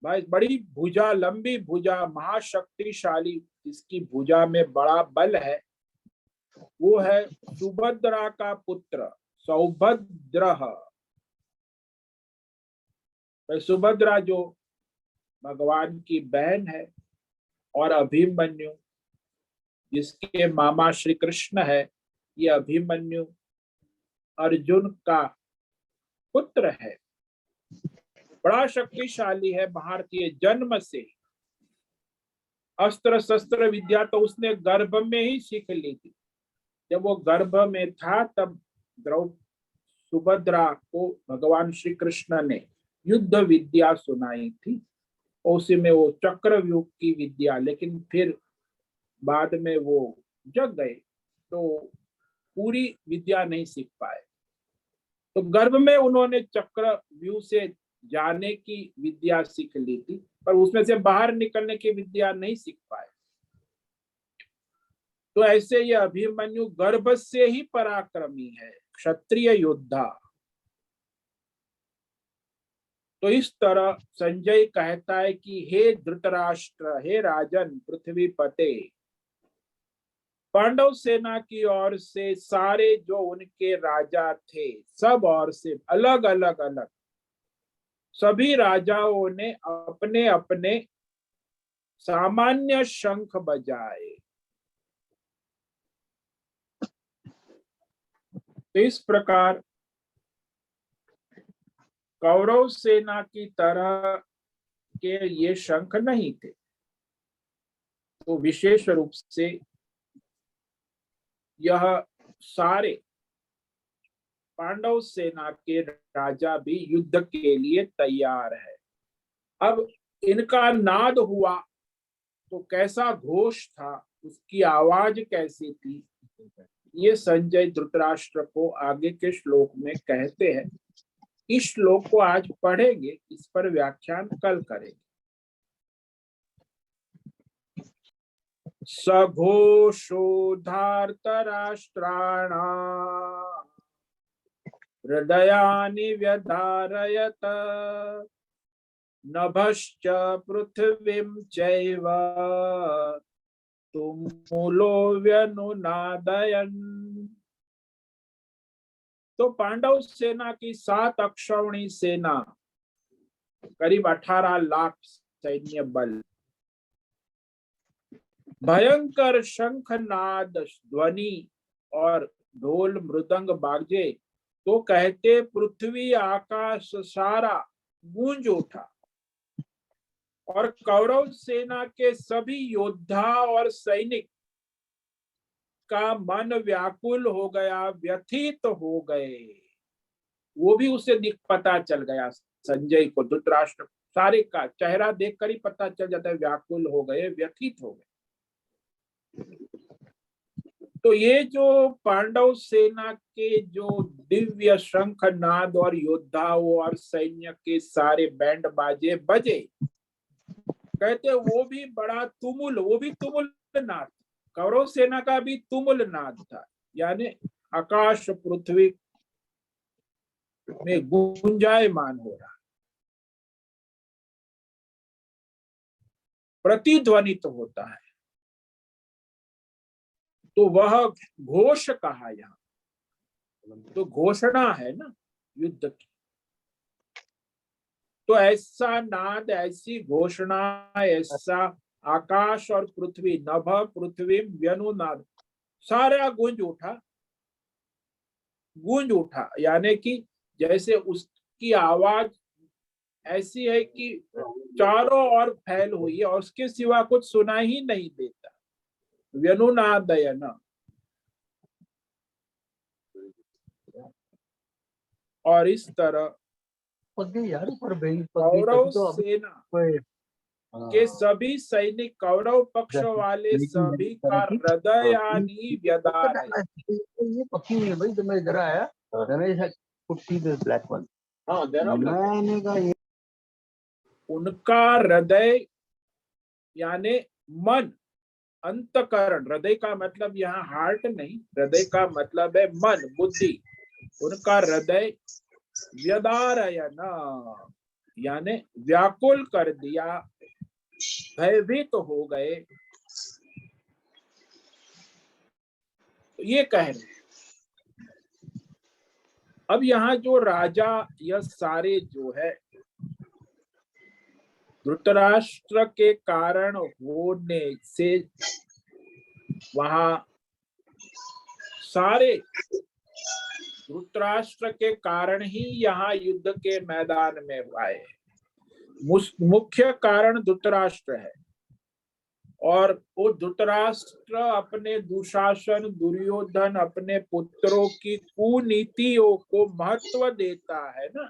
भाई, बड़ी भुजा, लंबी भुजा, महाशक्तिशाली, जिसकी भुजा में बड़ा बल है, वो है सुभद्रा का पुत्र सौभद्र। सुभद्रा जो भगवान की बहन है, और अभिमन्यु जिसके मामा श्री कृष्ण है, ये अभिमन्यु अर्जुन का पुत्र है। बड़ा शक्तिशाली है, भारतीय जन्म से। अस्त्र शस्त्र विद्या तो उसने गर्भ में ही सीख ली थी। जब वो गर्भ में था तब सुभद्रा को भगवान श्री कृष्ण ने युद्ध विद्या सुनाई थी। उसी में वो चक्रव्यूह की विद्या, लेकिन फिर बाद में वो जग गए तो पूरी विद्या नहीं सीख पाए। तो गर्भ में उन्होंने चक्रव्यूह से जाने की विद्या सीख ली थी, पर उसमें से बाहर निकलने की विद्या नहीं सीख पाए। तो ऐसे ये अभिमन्यु गर्भ से ही पराक्रमी है, क्षत्रिय योद्धा। तो इस तरह संजय कहता है कि हे धृतराष्ट्र, हे राजन पृथ्वी पते, पांडव सेना की ओर से सारे जो उनके राजा थे, सब ओर से अलग अलग सभी राजाओं ने अपने अपने सामान्य शंख बजाए। तो इस प्रकार कौरव सेना की तरह के ये शंख नहीं थे, तो विशेष रूप से यह सारे पांडव सेना के राजा भी युद्ध के लिए तैयार है। अब इनका नाद हुआ तो कैसा घोष था, उसकी आवाज कैसी थी, ये संजय धृतराष्ट्र को आगे के श्लोक में कहते हैं। इस श्लोक को आज पढ़ेंगे, इस पर व्याख्यान कल करेंगे। सघोषो धार्तराष्ट्राणाम् हृदयानि व्यधारयत नभश्च पृथिवीं चैव तुमुलो व्यनुनादयन्। तो पांडव सेना की 7 अक्षौणी सेना, करीब 18 लाख सैन्य बल, भयंकर शंखनाद ध्वनि और ढोल मृदंग बाजे तो कहते पृथ्वी आकाश सारा गूंज उठा, और कौरव सेना के सभी योद्धा और सैनिक का मन व्याकुल हो गया, व्यथित हो गए। वो भी उसे पता चल गया, संजय को, धृतराष्ट्र सारे का चेहरा देखकर ही पता चल जाता है, व्याकुल हो गए, व्यथित हो गए। तो ये जो पांडव सेना के जो दिव्य शंखनाद और योद्धाओं और सैन्य के सारे बैंड बाजे बजे, कहते वो भी बड़ा तुमुल, वो भी तुमुल नाद, कौरव सेना का भी तुमुल नाद था, यानी आकाश पृथ्वी में गुंजायमान हो रहा, प्रतिध्वनित होता है। तो वह घोष कहा यहाँ, तो घोषणा है ना युद्ध की। तो ऐसा नाद, ऐसी घोषणा, ऐसा आकाश और पृथ्वी, नभ पृथ्वी व्यनुनाद, सारा गूंज उठा, यानी कि जैसे उसकी आवाज ऐसी है कि चारों ओर फैल हुई है और उसके सिवा कुछ सुना ही नहीं देता। व्यनुनादयन, और इस तरह कौरव सेना के सभी सैनिक, कौरव पक्ष वाले सभी का हृदय यानी व्यदार है। ये पक्की हुई है भाई, जब मैं इधर आया ब्लैक वन, मैंने कहा ये उनका हृदय यानी मन, अंतकरण, हृदय का मतलब यहाँ हार्ट नहीं, हृदय का मतलब है मन, बुद्धि। उनका हृदय व्यदारयन यानी व्याकुल कर दिया, भयभीत तो हो गए, ये कह रहे। अब यहाँ जो राजा, यह सारे जो है धृतराष्ट्र के कारण होने से, वहां सारे धृतराष्ट्र के कारण ही यहाँ युद्ध के मैदान में आए। मुख्य कारण धृतराष्ट्र है, और वो धृतराष्ट्र अपने दुशासन, दुर्योधन, अपने पुत्रों की कुनीतियों को महत्व देता है ना।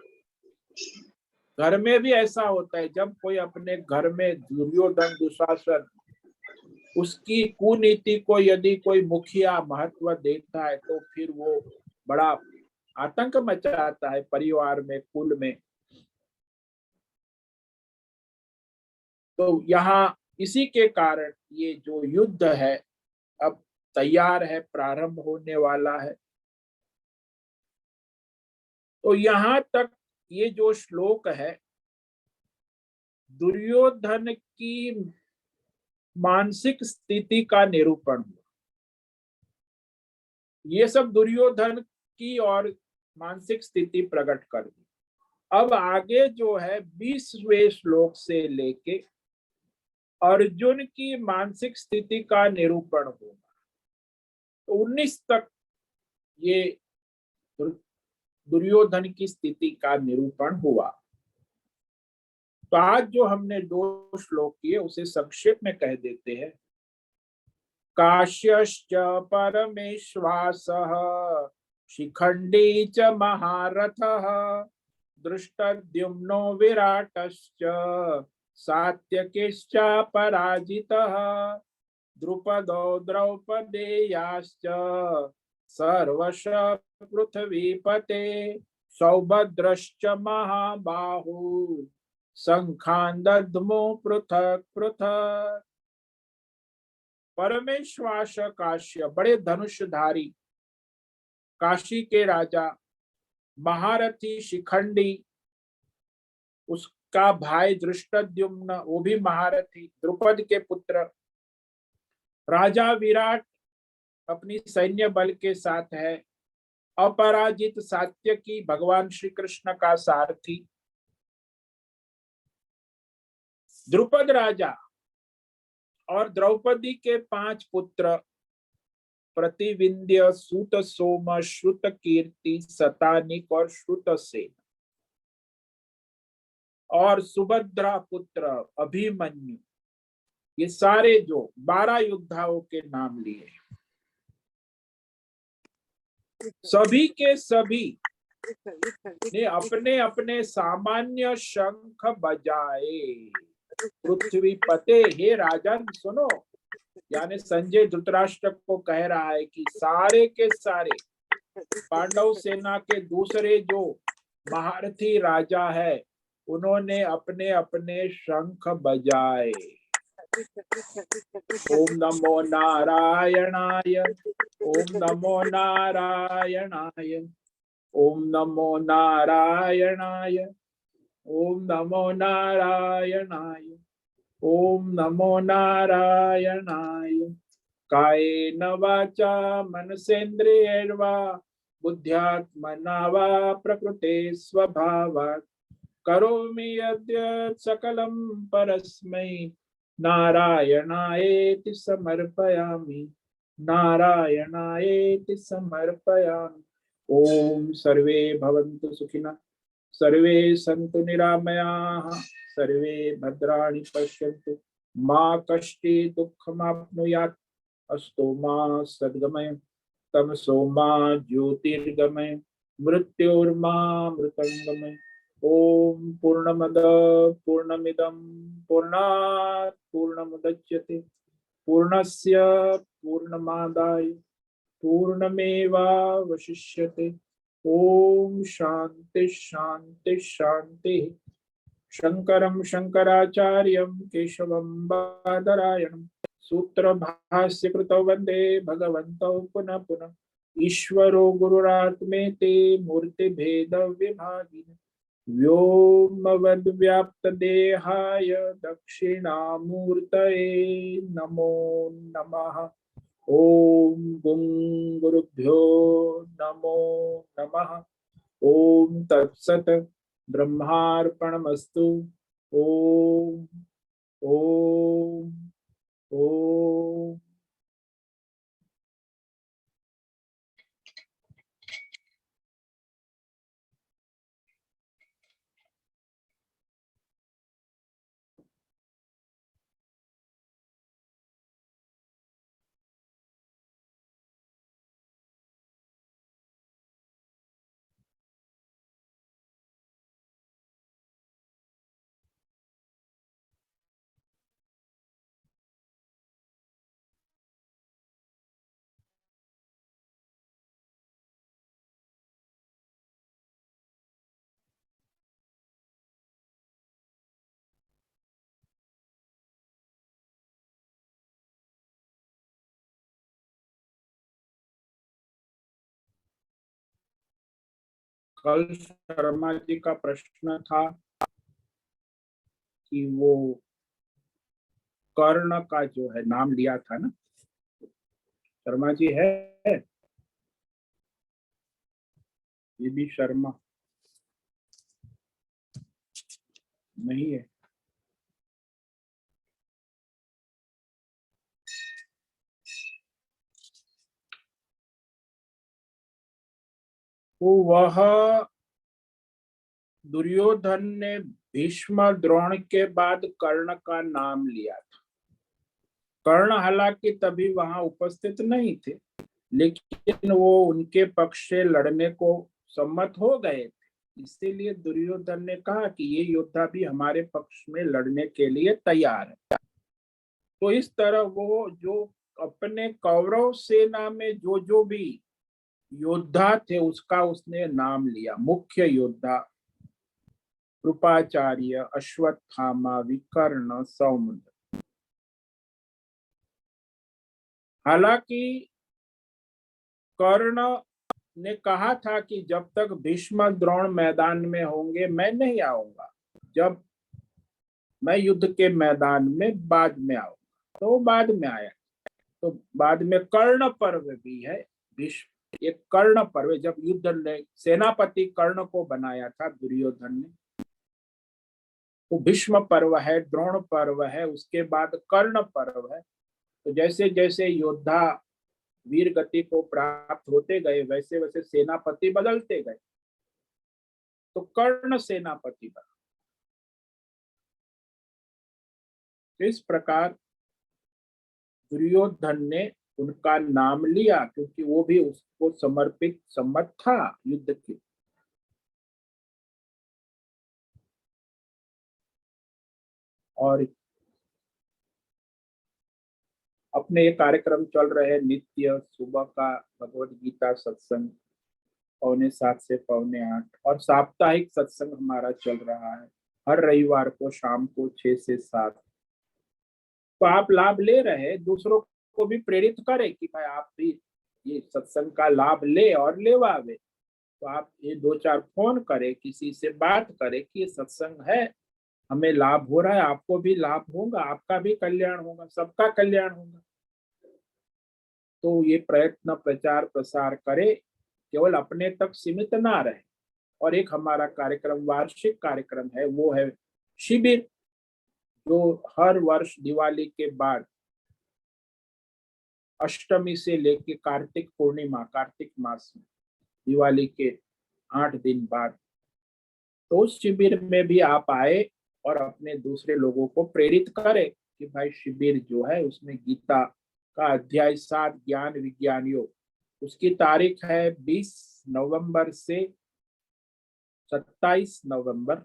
घर में भी ऐसा होता है, जब कोई अपने घर में दुर्योधन, दुशासन, उसकी कुनीति को यदि कोई मुखिया महत्व देता है तो फिर वो बड़ा आतंक मचाता है परिवार में, कुल में। तो यहाँ इसी के कारण ये जो युद्ध है अब तैयार है, प्रारंभ होने वाला है। तो यहाँ तक ये जो श्लोक है, दुर्योधन की मानसिक स्थिति का निरूपण हुआ। ये सब दुर्योधन की और मानसिक स्थिति प्रकट कर दी। अब आगे जो है 20वें श्लोक से लेके अर्जुन की मानसिक स्थिति का निरूपण होगा। तो 19 तक ये दुर्योधन की स्थिति का निरूपण हुआ। तो आज जो हमने 2 श्लोक किए उसे संक्षेप में कह देते हैं। काश्यश्च परमेश्वासः शिखंडी च महारथः दृष्टद्युम्नो विराटश्च सात्यकिश्च पराजितः द्रुपदो द्रौपदेयाश्च सर्वश पृथ्वीपते सौभद्रश्च महाबाहु शंखान दद्मो पृथक पृथक। परमेश्वास काश्य बड़े धनुषधारी काशी के राजा, महारथी शिखंडी, उसका भाई दृष्टद्युम्न वो भी महारथी, द्रुपद के पुत्र राजा विराट अपनी सैन्य बल के साथ है, अपराजित सात्यकी भगवान श्री कृष्ण का सारथी, द्रुपद राजा और द्रौपदी के 5 पुत्र प्रतिविंध्य, सूत सोम, श्रुत कीर्ति, शतानिक और श्रुतसेन, और सुभद्रा पुत्र अभिमन्यु, ये सारे जो 12 योद्धाओं के नाम लिए, सभी के सभी ने अपने अपने सामान्य शंख बजाए। पृथ्वी पते, हे राजन सुनो, यानी संजय धृतराष्ट्र को कह रहा है कि सारे के सारे पांडव सेना के दूसरे जो महारथी राजा है उन्होंने अपने अपने शंख बजाए। ओम नमो नारायणाय, ओम नमो नारायणाय, ओम नमो नारायणाय, ओम नमो नारायणाय, ओम नमो नारायणाय। कायेन वाचा मनसेन्द्रियैर्वा बुद्ध्यात्मना वा प्रकृते स्वभावात् करोमि यद्यत् सकलं परस्मै नारायणायेति समर्पयामि, नारायणायेति समर्पयामि। ओम सर्वे भवन्तु सुखिनः, सर्वे सन्तु निरामयाः, सर्वे भद्राणि पश्यन्तु, मा कश्चित् दुःखमाप्नुयात्, अस्तु मा सद्गमय, तमसो मा ज्योतिर्गमय, मृत्योर्मा मृतंगमय। ओम पूर्णमद पूर्णमिदं पूर्णात् पूर्णमुदच्यते पूर्णस्य पूर्णमादाय पूर्णमेवावशिष्यते। ओम शांति शांति शांति। शंकरं शंकराचार्यं केशवं बादरायणं सूत्र भाष्य कृतौ वंदे भगवन्तौ पुनः पुनः। ईश्वरो गुरुरात्मेति मूर्ति भेद विभागिने व्योमवद् व्याप्त देहाय दक्षिणामूर्तये नमो नमः। ओम गुं गुरुभ्यो नमो नमः। ओम तत्सत ब्रह्मार्पणमस्तु। ओम ओम ओम। कल शर्मा जी का प्रश्न था कि वो कर्ण का जो है नाम लिया था ना, शर्मा जी है, ये भी शर्मा नहीं है। तो वह दुर्योधन ने भीष्म द्रोण के बाद कर्ण का नाम लिया था। कर्ण हालांकि तभी वहां उपस्थित नहीं थे, लेकिन वो उनके पक्ष से लड़ने को सम्मत हो गए थे। इसीलिए दुर्योधन ने कहा कि ये योद्धा भी हमारे पक्ष में लड़ने के लिए तैयार है। तो इस तरह वो जो अपने कौरव सेना में जो जो भी योद्धा थे उसका उसने नाम लिया। मुख्य योद्धा कृपाचार्य, अश्वत्थामा, विकर्ण, सौमंद्र। हालांकि कर्ण ने कहा था कि जब तक भीष्म द्रोण मैदान में होंगे मैं नहीं आऊंगा, जब मैं युद्ध के मैदान में बाद में आऊंगा। तो बाद में आया। तो बाद में कर्ण पर्व भी है। भीष्म एक कर्ण पर्व, जब युद्ध ने सेनापति कर्ण को बनाया था दुर्योधन ने, तो भीष्म पर्व है, द्रोण पर्व है, उसके बाद कर्ण पर्व है। तो जैसे जैसे योद्धा वीर गति को प्राप्त होते गए वैसे वैसे सेनापति बदलते गए। तो कर्ण सेनापति बना। इस प्रकार दुर्योधन ने उनका नाम लिया क्योंकि वो भी उसको समर्पित सम्मत था युद्ध के। और अपने ये कार्यक्रम चल रहे हैं नित्य सुबह का भगवत गीता सत्संग 7:45 से 7:45, और साप्ताहिक सत्संग हमारा चल रहा है हर रविवार को शाम को 6 से 7। तो आप लाभ ले रहे हैं, दूसरों को भी प्रेरित करें कि भाई आप भी ये सत्संग का लाभ ले और लेवावे। तो आप ये 2-4 फोन करें, किसी से बात करें कि ये सत्संग है, हमें लाभ हो रहा है, आपको भी लाभ होगा, आपका भी कल्याण होगा, सबका कल्याण होगा। तो ये प्रयत्न प्रचार प्रसार करे, केवल अपने तक सीमित ना रहे। और एक हमारा कार्यक्रम वार्षिक कार्यक्रम है, वो है शिविर, जो हर वर्ष दिवाली के बाद अष्टमी से लेके कार्तिक पूर्णिमा, कार्तिक मास में दिवाली के 8 दिन बाद, तो उस शिविर में भी आप आए और अपने दूसरे लोगों को प्रेरित करें कि भाई शिविर जो है उसमें गीता का अध्याय 7 ज्ञान विज्ञान योग, उसकी तारीख है 20 नवंबर से 27 नवंबर,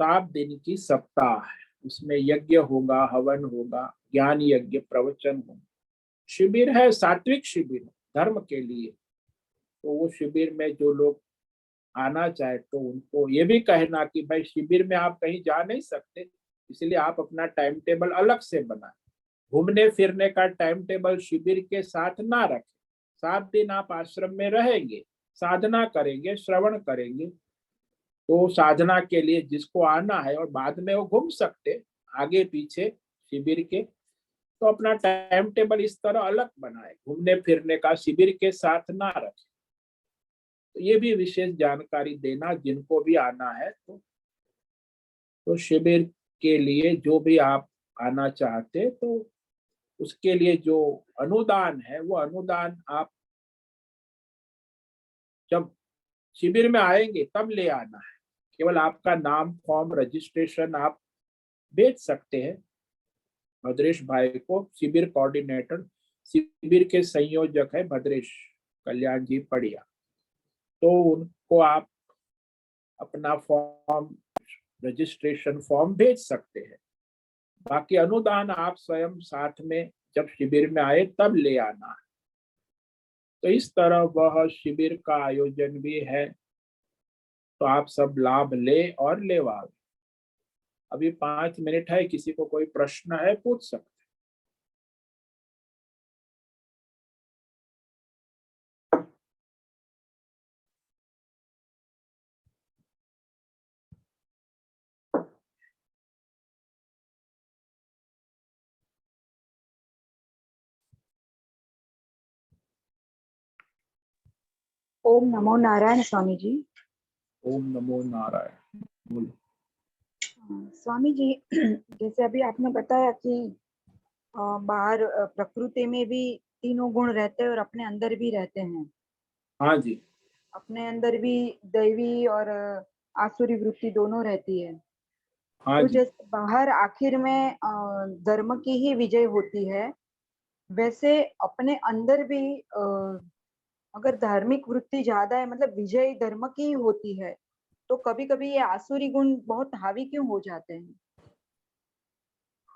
7 दिन की सप्ताह है। उसमें यज्ञ होगा, हवन होगा, ज्ञान यज्ञ, प्रवचन होगा। शिविर है, सात्विक शिविर धर्म के लिए। तो वो शिविर में जो लोग आना चाहे तो उनको ये भी कहना कि भाई शिविर में आप कहीं जा नहीं सकते, इसलिए आप अपना टाइम टेबल अलग से बनाए। घूमने फिरने का टाइम टेबल शिविर के साथ ना रखें। 7 दिन आप आश्रम में रहेंगे, साधना करेंगे, श्रवण करेंगे। तो साधना के लिए जिसको आना है और बाद में वो घूम सकते आगे पीछे शिविर के, तो अपना टाइम टेबल इस तरह अलग बनाए, घूमने फिरने का शिविर के साथ ना रखें। तो ये भी विशेष जानकारी देना जिनको भी आना है। तो शिविर के लिए जो भी आप आना चाहते तो उसके लिए जो अनुदान है वो अनुदान आप जब शिविर में आएंगे तब ले आना है। केवल आपका नाम, फॉर्म, रजिस्ट्रेशन आप भेज सकते हैं भद्रेश भाई को। शिविर कोऑर्डिनेटर, शिविर के संयोजक है भद्रेश कल्याण जी पड़िया। तो उनको आप अपना फॉर्म, रजिस्ट्रेशन फॉर्म भेज सकते हैं। बाकी अनुदान आप स्वयं साथ में जब शिविर में आए तब ले आना है। तो इस तरह वह शिविर का आयोजन भी है। तो आप सब लाभ ले और लेवा। अभी 5 मिनट है, किसी को कोई प्रश्न है पूछ सकते। ओम नमो नारायण स्वामी जी। ओम नमो नारायण। बोलो। स्वामी जी, जैसे अभी आपने बताया कि बाहर प्रकृति में भी तीनों गुण रहते हैं और अपने अंदर भी रहते हैं। हाँ जी। अपने अंदर भी दैवी और आसुरी वृत्ति दोनों रहती है। हाँ तो जी। जैसे बाहर आखिर में धर्म की ही विजय होती है, वैसे अपने अंदर भी अगर धार्मिक वृत्ति ज्यादा है, मतलब विजय धर्म की ही होती है, तो कभी कभी ये आसुरी गुण बहुत हावी क्यों हो जाते हैं?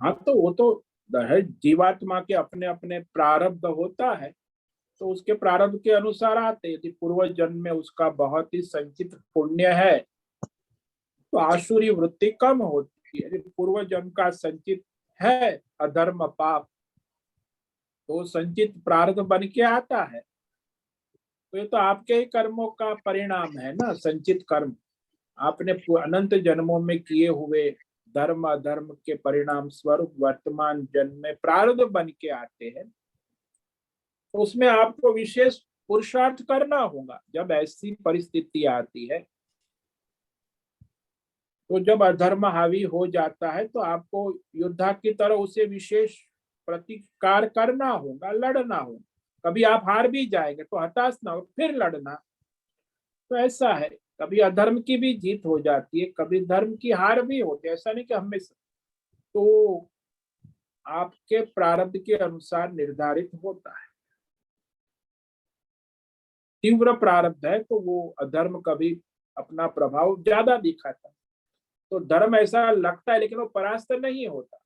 हाँ तो वो तो है, जीवात्मा के अपने अपने प्रारब्ध होता है, तो उसके प्रारब्ध के अनुसार आते हैं। यदि पूर्व जन्म में उसका बहुत ही संचित पुण्य है तो आसुरी वृत्ति कम होती है। यदि पूर्व जन्म का संचित है अधर्म पाप, तो संचित प्रारब्ध बन के आता है। तो ये तो आपके ही कर्मों का परिणाम है ना, संचित कर्म आपने अनंत जन्मों में किए हुए धर्म अधर्म के परिणाम स्वरूप वर्तमान जन्म में प्रारब्ध बन के आते हैं। तो उसमें आपको विशेष पुरुषार्थ करना होगा। जब ऐसी परिस्थिति आती है, तो जब अधर्म हावी हो जाता है, तो आपको योद्धा की तरह उसे विशेष प्रतिकार करना होगा, लड़ना होगा। कभी आप हार भी जाएंगे तो हताश ना हो, फिर लड़ना। तो ऐसा है, कभी अधर्म की भी जीत हो जाती है, कभी धर्म की हार भी होती है, ऐसा नहीं कि हमेशा। तो आपके प्रारब्ध के अनुसार निर्धारित होता है। तीव्र प्रारब्ध है तो वो अधर्म कभी अपना प्रभाव ज्यादा दिखाता है, तो धर्म ऐसा लगता है लेकिन वो परास्त नहीं होता।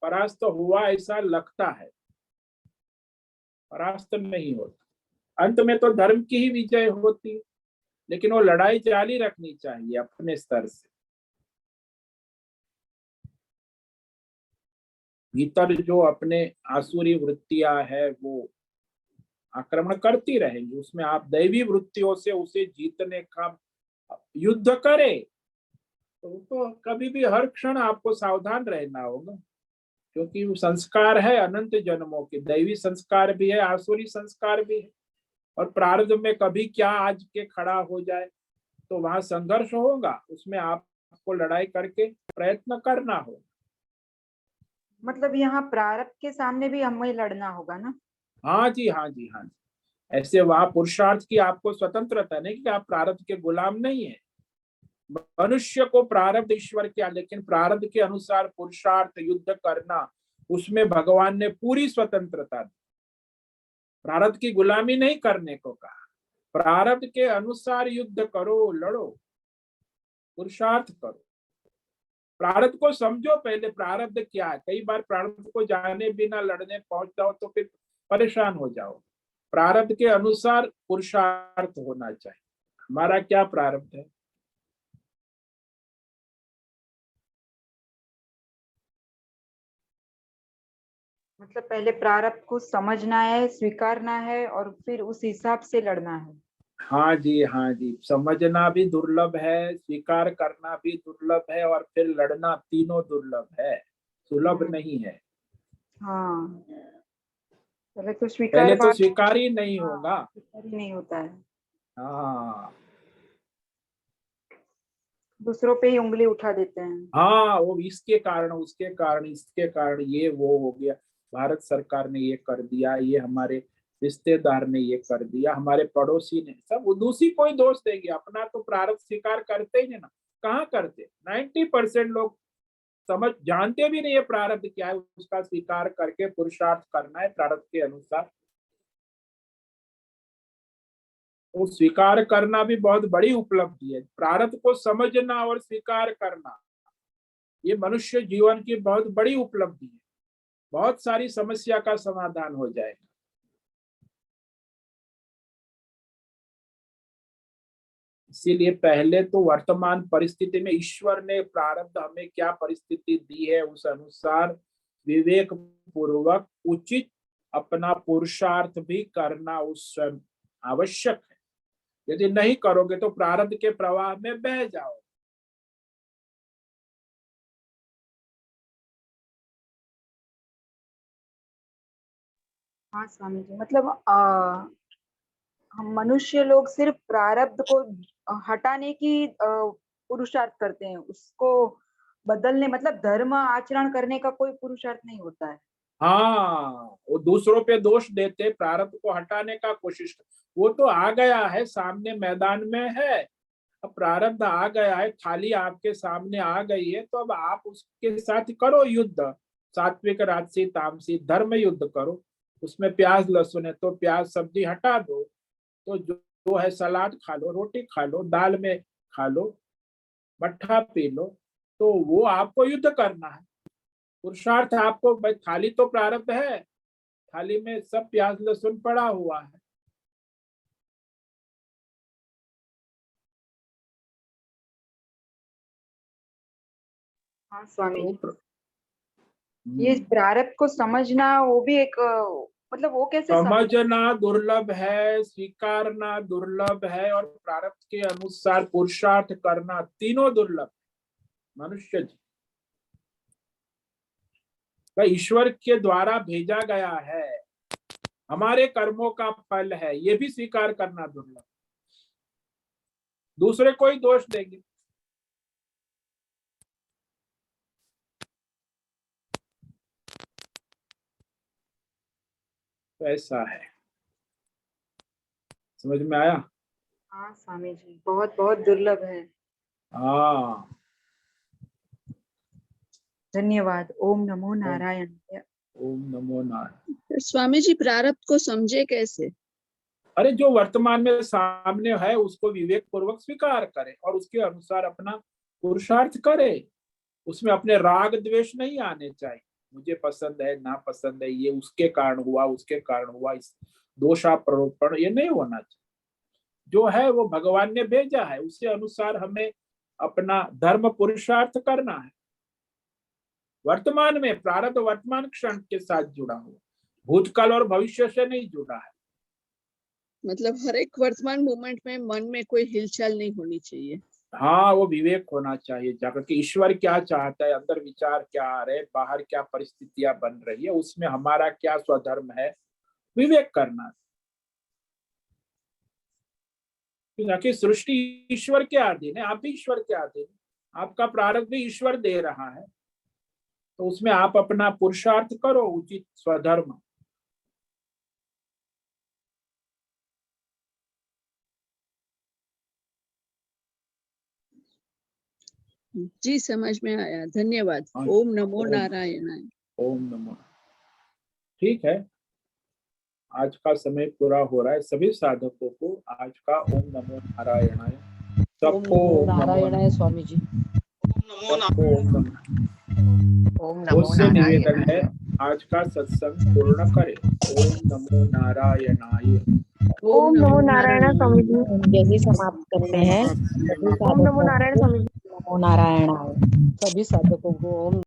परास्त हुआ ऐसा लगता है, परास्त नहीं होता। अंत में तो धर्म की ही विजय होती है, लेकिन वो लड़ाई जारी रखनी चाहिए अपने स्तर से। भीतर जो अपने आसुरी वृत्तियां है वो आक्रमण करती रहेंगी, उसमें आप दैवी वृत्तियों से उसे जीतने का युद्ध करें। तो कभी भी हर क्षण आपको सावधान रहना होगा, क्योंकि वो संस्कार है अनंत जन्मों के, दैवी संस्कार भी है आसुरी संस्कार भी है। और प्रारब्ध में कभी क्या आज के खड़ा हो जाए, तो वहां संघर्ष होगा, उसमें आपको लड़ाई करके प्रयत्न करना होगा। मतलब यहाँ प्रारब्ध के सामने भी हमें लड़ना होगा ना? हाँ जी, हाँ जी, हाँ जी। ऐसे वहां पुरुषार्थ की आपको स्वतंत्रता नहीं कि आप प्रारब्ध के गुलाम नहीं है। मनुष्य को प्रारब्ध ईश्वर किया, लेकिन प्रारब्ध के अनुसार पुरुषार्थ युद्ध करना, उसमें भगवान ने पूरी स्वतंत्रता दी। प्रारब्ध की गुलामी नहीं करने को कहा। प्रारब्ध के अनुसार युद्ध करो, लड़ो, पुरुषार्थ करो। प्रारब्ध को समझो पहले, प्रारब्ध क्या है। कई बार प्रारब्ध को जाने बिना लड़ने पहुंच जाओ तो फिर परेशान हो जाओ। प्रारब्ध के अनुसार पुरुषार्थ होना चाहिए। हमारा क्या प्रारब्ध है। मतलब पहले प्रारब्ध को समझना है, स्वीकारना है, और फिर उस हिसाब से लड़ना है। हाँ जी, हाँ जी। समझना भी दुर्लभ है, स्वीकार करना भी दुर्लभ है, और फिर लड़ना, तीनों दुर्लभ है, सुलभ नहीं है। हाँ, पहले तो स्वीकार पहले तो बाद। स्वीकार ही नहीं हाँ, होगा। स्वीकार ही नहीं होता है, हाँ दूसरों पे ही उंगली उठा देते हैं। हाँ, वो इसके कारण, उसके कारण, इसके कारण ये वो हो गया, भारत सरकार ने ये कर दिया, ये हमारे रिश्तेदार ने ये कर दिया, हमारे पड़ोसी ने, सब वो दूसरी कोई दोष देंगे, अपना तो प्रारब्ध स्वीकार करते ही नहीं ना। कहाँ करते? 90% लोग समझ जानते भी नहीं है प्रारब्ध क्या है, उसका स्वीकार करके पुरुषार्थ करना है प्रारब्ध के अनुसार। तो स्वीकार करना भी बहुत बड़ी उपलब्धि है। प्रारब्ध को समझना और स्वीकार करना, ये मनुष्य जीवन की बहुत बड़ी उपलब्धि है। बहुत सारी समस्या का समाधान हो जाएगा। इसीलिए पहले तो वर्तमान परिस्थिति में ईश्वर ने प्रारब्ध हमें क्या परिस्थिति दी है, उस अनुसार विवेक पूर्वक उचित अपना पुरुषार्थ भी करना उस आवश्यक है। यदि नहीं करोगे तो प्रारब्ध के प्रवाह में बह जाओ। हाँ स्वामी जी, मतलब हम मनुष्य लोग सिर्फ प्रारब्ध को हटाने की पुरुषार्थ करते हैं, उसको बदलने, मतलब धर्म आचरण करने का कोई पुरुषार्थ नहीं होता है। हाँ, वो दूसरों पे दोष देते, प्रारब्ध को हटाने का कोशिश। वो तो आ गया है, सामने मैदान में है। अब प्रारब्ध आ गया है, थाली आपके सामने आ गई है, तो अब आप उसके साथ करो युद्ध। सात्विक, राजसी, तामसी धर्म युद्ध करो। उसमें प्याज लहसुन है तो प्याज सब्जी हटा दो। तो जो है सलाद खा लो, रोटी खा लो, दाल में खा लो, मट्ठा पी लो। तो वो आपको युद्ध करना है। पुरुषार्थ आपको, भाई थाली तो प्रारब्ध है, थाली में सब प्याज लहसुन पड़ा हुआ है। हाँ स्वामी तो जी, ये प्रारब्ध को समझना वो भी एक मतलब वो कैसे समझना दुर्लभ है, स्वीकारना दुर्लभ है, और प्रारब्ध के अनुसार पुरुषार्थ करना, तीनों दुर्लभ। मनुष्य जी भाई ईश्वर के द्वारा भेजा गया है, हमारे कर्मों का फल है, ये भी स्वीकार करना दुर्लभ। दूसरे कोई दोष देंगे। तो ऐसा है, समझ में आया? हाँ स्वामी जी, बहुत बहुत दुर्लभ है। हाँ, धन्यवाद। ओम नमो नारायण। ओम नमो नारायण। स्वामी जी, प्रारब्ध को समझे कैसे? अरे जो वर्तमान में सामने है उसको विवेक पूर्वक स्वीकार करे और उसके अनुसार अपना पुरुषार्थ करे। उसमें अपने राग द्वेष नहीं आने चाहिए। मुझे पसंद है, ना पसंद है, ये उसके कारण हुआ, उसके कारण हुआ, इस दोषारोपण ये नहीं होना चाहिए। जो है वो भगवान ने भेजा है, उसके अनुसार हमें अपना धर्म पुरुषार्थ करना है। वर्तमान में प्रारब्ध वर्तमान क्षण के साथ जुड़ा हुआ, भूतकाल और भविष्य से नहीं जुड़ा है। मतलब हर एक वर्तमान मोमेंट में मन में कोई हिलचाल नहीं होनी चाहिए। हाँ, वो विवेक होना चाहिए जाकर कि ईश्वर क्या चाहता है, अंदर विचार क्या आ रहे, बाहर क्या परिस्थितियां बन रही है, उसमें हमारा क्या स्वधर्म है, विवेक करना। कि सृष्टि ईश्वर के अधीन है, आप भी ईश्वर के अधीन, आपका प्रारब्ध भी ईश्वर दे रहा है। तो उसमें आप अपना पुरुषार्थ करो, उचित स्वधर्म। जी समझ में आया, धन्यवाद। हाँ, ओम नमो नारायणाय। ओम नमो। ठीक है, आज का समय पूरा हो रहा है। सभी साधकों को आज का ओम नमो नारायणाय, सबको ओम नमो नारायणाय स्वामी जी। सबको ओम नमो। उससे निवेदन है आज का सत्संग पूर्ण करें। ओम नमो नारायणाय। ओम नमो नारायण स्वामी जी। यही समाप्त करते हैं। सभी ओम नमो साधकों नारायण को स्वामी जी। नमो नारायणाय। सभी साधकों को ओम